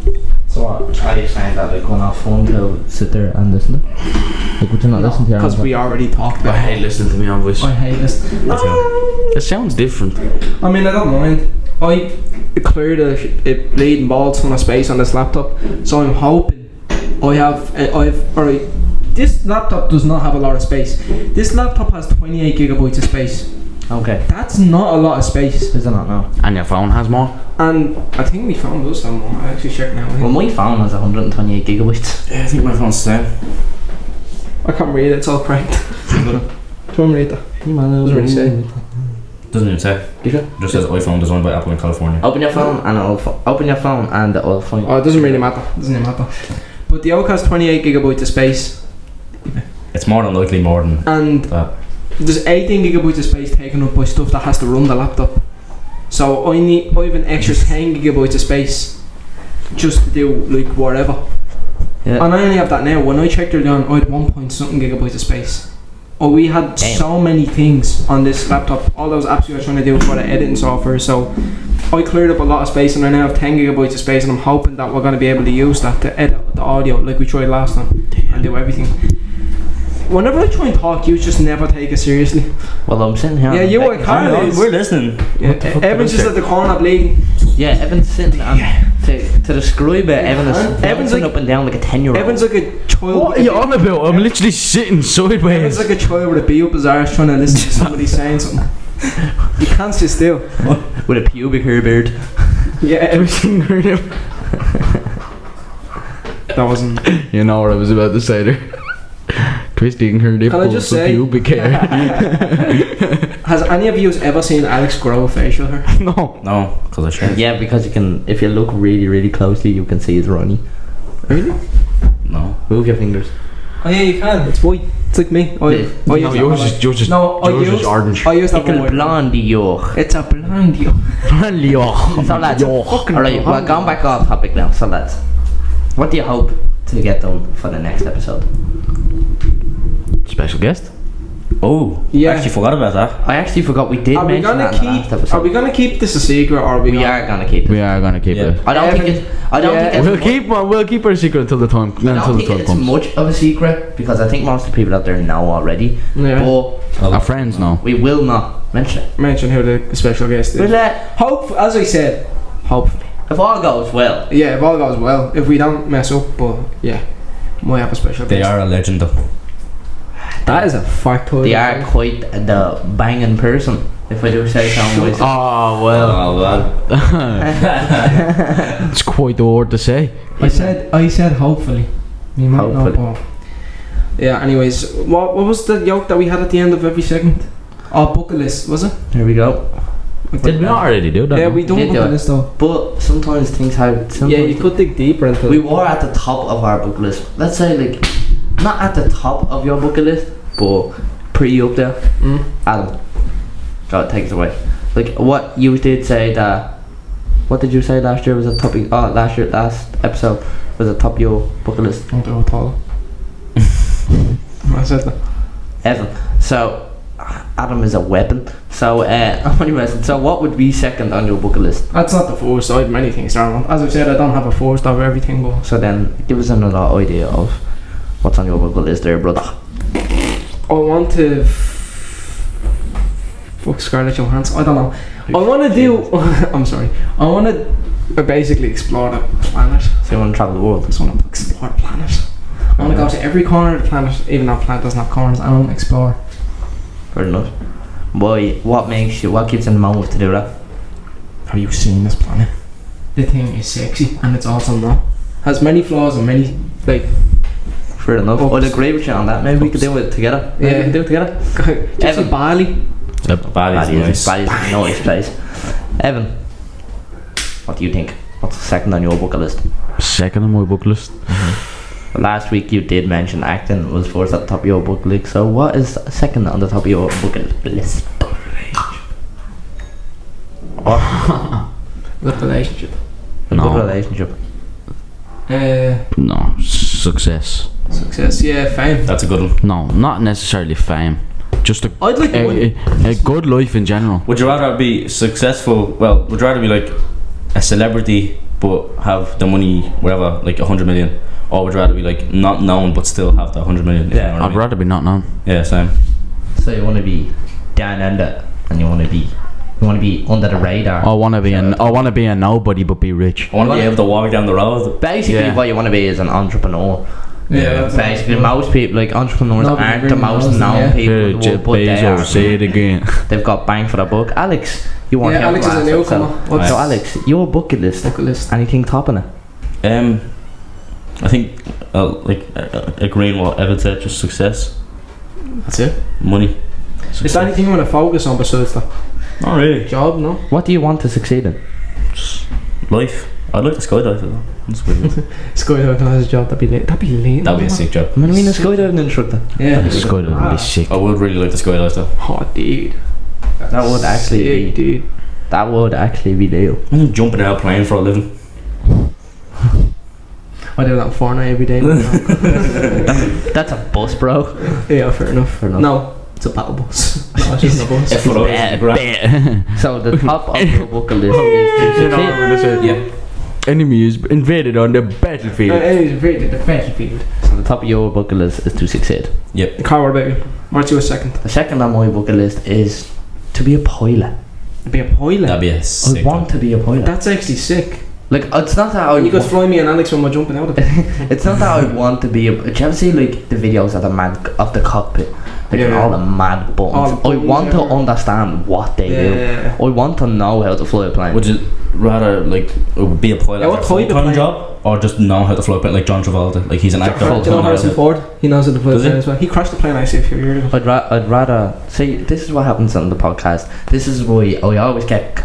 So, what? Are you saying that, like, going off fun to sit there and listen? Like, would you not listen to your own Because we already talked I about hate listening to me on voice. I hate this. It sounds different. I mean, I don't mind. I cleared a bleeding balls from a space on this laptop, so I'm hoping alright. This laptop does not have a lot of space. This laptop has 28 gigabytes of space. Okay. That's not a lot of space. Is it not now? And your phone has more. And I think my phone does have more. I actually checked now. Well, my phone has 128 gigabytes. Yeah, I think my phone's the same. I can't read it. It's all cracked. Don't read that. Doesn't really say. Doesn't even say. Just says iPhone designed by Apple in California. Open your phone and it'll find. Oh, it doesn't really matter. Doesn't really matter. But the Oak has 28 gigabytes of space, It's more than likely more than and that. there's 18 gigabytes of space taken up by stuff that has to run the laptop. So I have an extra 10 gigabytes of space just to do like whatever. Yeah. And I only have that now. When I checked earlier on, I had 1 point something gigabytes of space. Oh, we had Damn. so many things on this laptop. All those apps we were trying to do for the editing software. So I cleared up a lot of space, and I now have 10 gigabytes of space. And I'm hoping that we're going to be able to use that to edit the audio like we tried last time and do everything. Whenever I try and talk, you just never take it seriously. Well, I'm sitting here. Yeah, and you like- were Carl is. We're listening. Yeah, Evan's just at the corner bleeding. Yeah, Evan's sitting and to describe it, Evan's Evan's bouncing like- up and down like a 10-year-old. Evan's like a child. What are you on about? I'm literally sitting Evan's sideways. like a child with a bee up his arse trying to listen to somebody saying something. You can't sit still. with a pubic hair beard. Yeah, everything heard him. That wasn't. You know what I was about to say there. Twisting her Can I just say- pubic hair. Has any of you ever seen Alex grow a facial hair? No. No, because I shave. Yeah, because you can, if you look really, really closely, you can see it's runny. Really? No. Move your fingers. Oh yeah, you can. It's white. It's like me. No, yours is yours is orange. I used that Pickle one. blondie yo. It's a blonde. So lads, alright, we're going back off topic now. So lads, what do you hope to get done for the next episode? Special guest. Oh, Yeah. I actually forgot about that. I actually forgot we did Are we mention gonna that in the last keep? episode. Are we gonna keep this a secret, or are we? We gonna- are gonna keep it. We are gonna keep Yeah. it. I don't think it's. I don't Yeah. think it's. We'll keep our secret until the time I don't think it's comes. much of a secret because I think most of the people out there know already. Yeah. But Our friends know. we will not mention it. Mention who the special guest We'll is. Hope, as I said, hopefully. if all goes well. Yeah, if all goes well, if we don't mess up, but yeah, might have a special They guest. are a legend though. That is a factoid. They are quite the banging person, if I do say so myself. Oh well, Oh well. it's quite the word to say. I said hopefully. You might Hopefully. not. Yeah. Anyways, what was the joke that we had at the end of every segment? Oh, bucket list, was it? Here we go. Did we not already do that? Yeah, no? we don't Did bucket you? list though. But sometimes things have. Yeah, you could dig deeper into We it. were at the top of our bucket list. Let's say, like, not at the top of your bucket list, but pretty up there. Mm. Adam, go take it away. Like, what you did say that. What did you say last year was a topic? Oh, last episode was a top of your bucket list. Don't do it all. I said that. Evan. So, Adam is a weapon. So, I'm only messing. So, what would be second on your bucket list? That's not the first. I have many things down. As I said, I don't have a first of everything, but So then, give us another idea of what's on your bucket list there, brother. I want to. Fuck Scarlett Johansson. I don't know. I want to do. I'm sorry. I want to basically explore the planet. So you want to travel the world? I just want to explore the planet. I want to go to every corner of the planet, even though the planet doesn't have corners. I want to explore. Fair enough. Boy, what makes you? What keeps you in the moment to do that? Have you seen this planet? The thing is sexy, and it's also not. Has many flaws and many like. Fair enough. Oops. I'd agree with you on that. Maybe we could do it together. Maybe Yeah. we could do it together. Just Evan. in Bali. Bali's nice. Bali's a nice place. Evan, what do you think? What's second on your bucket list? Second on my bucket list. Last week you did mention acting was first at the top of your bucket list. So what is second on the top of your bucket list? What? Good relationship. A No. good relationship. No, success. Success. Yeah, fame. That's a good one. No, not necessarily fame. Just I'd like to win. a good life in general. Would you rather be successful? Well, would you rather be like a celebrity but have the money, whatever, like 100 million, or would you rather be like not known but still have the 100 million? if you Yeah, know what I I'd mean? rather be not known. Yeah, same. So you want to be down under, and you want to be under the radar. I want to be a nobody but be rich. I want to be able to walk down the road. Basically, Yeah. what you want to be is an entrepreneur. Yeah, Basically, most people, like entrepreneurs, Nobody aren't the really most knows them, known yeah. people in the Jeff world, but they Bezos, are. say it again. They've got bang for the buck. Alex, you want Yeah, help Alex is a last newcomer. episode. What's- So Alex, your bucket list. Bucket list. Anything topping it? I think agreeing what Evan said, just success, That's it. money. Is there anything you want to focus on besides that? Not really. Job, no? What do you want to succeed in? Just life. I'd like to skydive though. That's weird. Skydiving as a job, that'd be late. That'd be late. That'd be a sick job. I'm gonna be a skydiving instructor. Yeah. This guy would be sick. I would really like to skydive though. Oh, dude. That would actually Sick, be. dude. That would actually be deal. I'm jumping out of a plane for a living. I do that in Fortnite every day. That's a bus, bro. Yeah, fair enough. Fair enough. No, it's a battle bus. No, it's just a bus. If what I was So the top of your bucket list is to succeed. yeah. Enemy is invaded on the battlefield. Anyways, rated the battlefield. So the top of your bucket list is to succeed. Yep. Carl, what about you? What's your second? The second on my bucket list is to be a pilot. Be a pilot. That'd be a I sick want job. to be a pilot. That's actually sick. Like, it's not that I You could fly me and Alex when we're jumping out of it. it's not that I want to be a. Do you ever see like the videos of the mad of the cockpit, like Yeah. all the mad buttons? All the I buttons, want to yeah. understand what they do. Yeah. I want to know how to fly a plane. Would you rather like be a pilot Yeah, what as a type of full-time plane? job, or just know how to fly a plane like John Travolta? Like he's an actor. Do you know full-time Harrison pilot. Ford? He knows how to fly a Does he? plane as well. He crashed the plane I see a few years ago. I'd rather see. This is what happens on the podcast. This is why I always get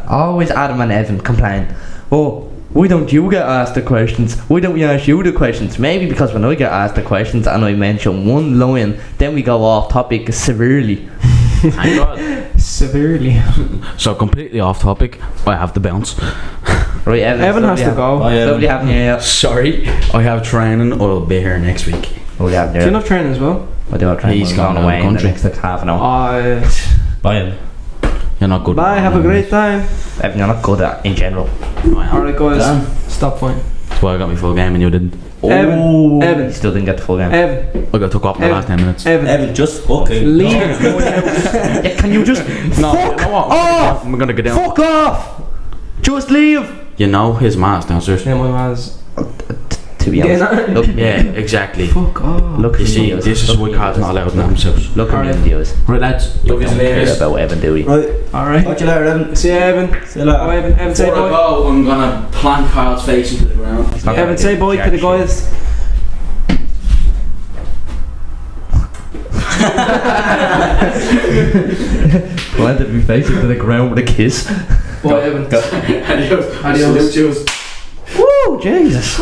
always Adam and Evan complain. Oh, why don't you get asked the questions? Why don't we ask you the questions? Maybe because when I get asked the questions and I mention one line, then we go off topic severely. Thank God. Severely. So completely off topic. I have to bounce. Right, Evan. Evan has to have, go. Oh, yeah. Lovely having you here. Sorry, I have training. I'll be here next week. Lovely having you Do you here. have training as well? I do have train. He's We're gone going out away of the in the country. next half an hour. Bye. Ian. You're not good. Bye, have a great time. Evan, you're not good at in general. Alright, guys, Damn. stop fighting. That's why I got my full game and you didn't. Evan, You Evan, still didn't get the full game. Evan, I got took off in the last 10 minutes. Evan. Evan, just okay. Leave No. it. Can you just No, you know what? off? I'm gonna go down. Fuck off! Just leave. You know his ma's downstairs. Yeah, my man's. To be honest, Yeah, look, Yeah, exactly. Fuck off. look. You see, this is why Carl's not allowed in themselves. Look at me in the eyes. Right, lads. Don't care about Evan, do we? Right. Alright. Watch you later, Evan. See you, Evan. See you later. Bye, Evan. Evan, say Before I bye. go, I'm gonna plant Carl's face into the ground. It's not gonna Evan, do say bye jack to the shit. guys. Planted me face into the ground with a kiss. Bye, Evan. Adios. Adios. Cheers. Woo, Jesus.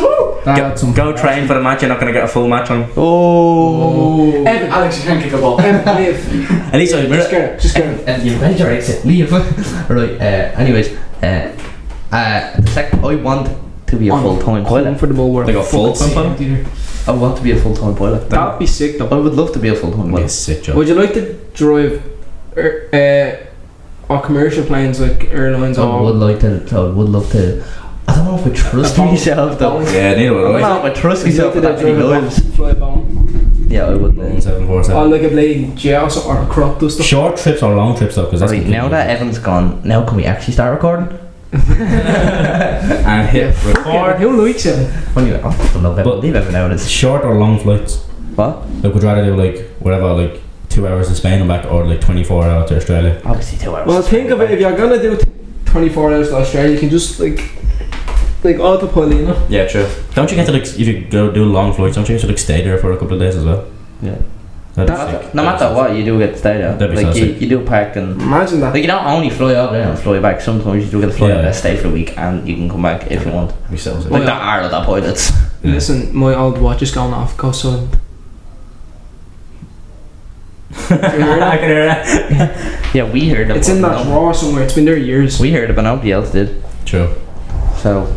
That's some. Go train for the match. You're not gonna get a full match on. Oh. Evan, Alex, you can't kick a ball. Evan, leave. At least I Just go. Just go. And you better exit. Leave. Right. Anyways. The second I want to be a full-time pilot. Comfortable work. Like a full-time pilot? I want to be a full-time pilot. That'd be sick though. I would love to be a full-time Be a pilot. sick job. Would you like to drive or commercial planes like airlines I or would like to. I would love to. I don't know if I trust myself though. Yeah, neither I would don't I. know if I trust Would you myself like to for that many drive a lives. bomb, fly a bomb? Yeah, I would. 747. Or like a blade jazz or a crop duster? Short trips or long trips though, because that's Right, now that Evan's gone, now can we actually start recording? and hit Fuck record. it, who likes it? Anyway, I fucking love Evan. But- Leave Evan out of this. Short or long flights. What? Like, would you rather do like whatever, like 2 hours to Spain and back, or like 24 hours to Australia? Obviously 2 hours. Well, think of it, if you're gonna do 24 hours to Australia, you can just like autopilot, you know? Yeah, true. Don't you get to like, if you go do long flights, don't you get to like stay there for a couple of days as well? Yeah. That'd be That, sick. no matter what, you do get to stay there. That'd be Like so you, sick. you do pack and Imagine that. like you don't only fly over there and fly back. Sometimes you do get to fly Yeah. over there, stay for a week, and you can come back if you want. That'd be so sick. Like that are the pilots. Yeah. Listen, my old watch is going off. Go silent. I can hear that. Yeah, we heard it. It's in but that no- drawer somewhere. It's been there years. We heard it, but nobody else did. True. So,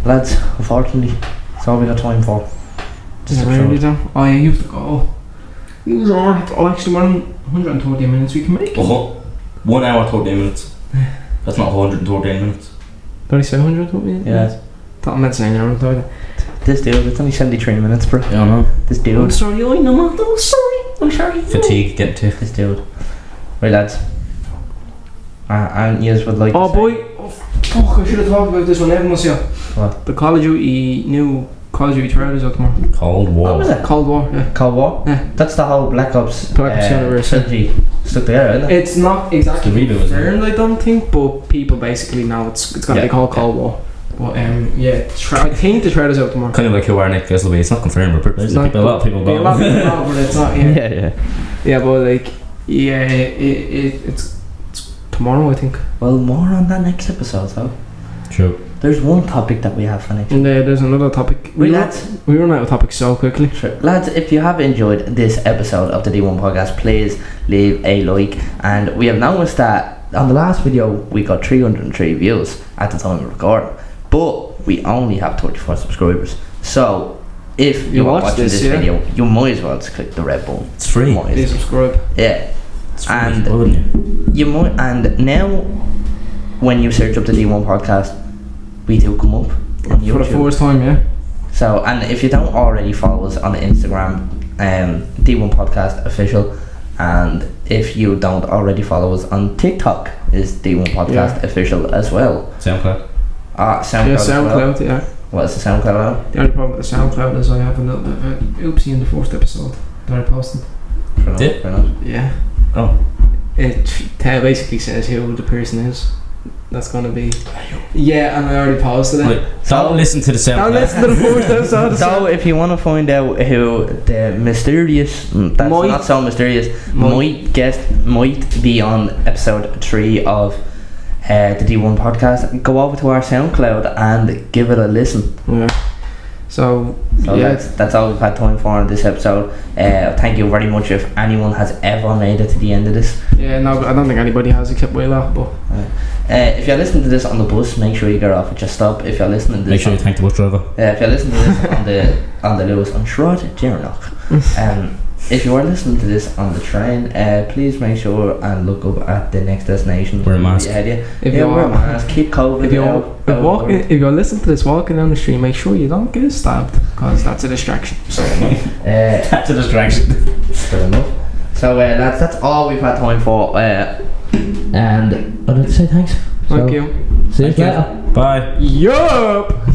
lads, unfortunately, that's all we got time for. Is it really though? Oh yeah, you have to go. Oh, actually, we're on 130 minutes. We can make it. 1 hour 13 minutes. That's not 113 minutes. 3700 minutes? Yeah. Thought I meant saying hour 30. This dude, it's only 73 minutes, bro. I don't know. This I'm dude. sorry, I know. I'm sorry. I'm sorry. Fatigue, get to. This dude. Right, lads. And you would like Oh to say- boy. Oh, fuck, I should have talked about this when Evan was here. What? The Call of Duty, new Call of Duty trailers out tomorrow. Cold What War. was it? Cold War, yeah. Cold War? Yeah. That's the whole Black Ops Universe, yeah. trilogy stuck together, isn't it? It's not exactly It's the reboot, isn't it? confirmed, I don't think, but people basically know it's gonna Yeah, be called Cold War. But yeah, I think the trailer's out tomorrow. Kind of like who our Nick Guess will be. It's not confirmed, but there's Not- a lot of people Yeah, a lot of going. people know, but it's not. Yeah, yeah. yeah, but like, yeah, it's tomorrow, I think. Well, more on that next episode, though. True. There's one topic that we have for next And there's another topic. Right, lads. We run out of topics so quickly. Sure. Lads, if you have enjoyed this episode of the D1 podcast, please leave a like. And we have noticed that on the last video we got 303 views at the time of recording, but we only have 34 subscribers. So if You you are watch watching this, this yeah? video, you might as well just click the red button. It's free. Might Please as- subscribe. Yeah, It's free. And- Why wouldn't you? you might. And now, when you search up the D1 podcast, we do come up on For the YouTube. first time, yeah. So, and if you don't already follow us on Instagram, D1 Podcast Official, and if you don't already follow us on TikTok, is D1 Podcast Official as well. SoundCloud. SoundCloud. Yeah, as well. SoundCloud, yeah. What is the SoundCloud now? The only problem with the SoundCloud is I have a little bit of an oopsie in the first episode that I posted. Fair enough, Did? fair enough. Yeah. Oh. It basically says who the person is. That's gonna be. Yeah, and I already posted it. Right. Don't listen to the Don't SoundCloud. listen to the first episode. So, if you want to find out who the mysterious, that's Might- not so mysterious, might guest might be on episode 3 of the D1 podcast, go over to our SoundCloud and give it a listen. Yeah. So So yeah, that's all we've had time for in this episode. Thank you very much if anyone has ever made it to the end of this. yeah. No, but I don't think anybody has except Willa. But If you're listening to this on the bus, make sure you get off at your stop. If you're listening to Make this, sure you thank the bus driver. if you're listening to this on the Lewis on Shrod Gernock, if you are listening to this on the train, please make sure and look up at the next destination. Wear a mask. If Wear a you're mask. Keep COVID out. if you're listening to this walking down the street, make sure you don't get stabbed, because that's a distraction. So That's a distraction. fair enough. So that's all we've had time for. And I'd like to say thanks. thank you. See you Thank you. later. Bye. Yup.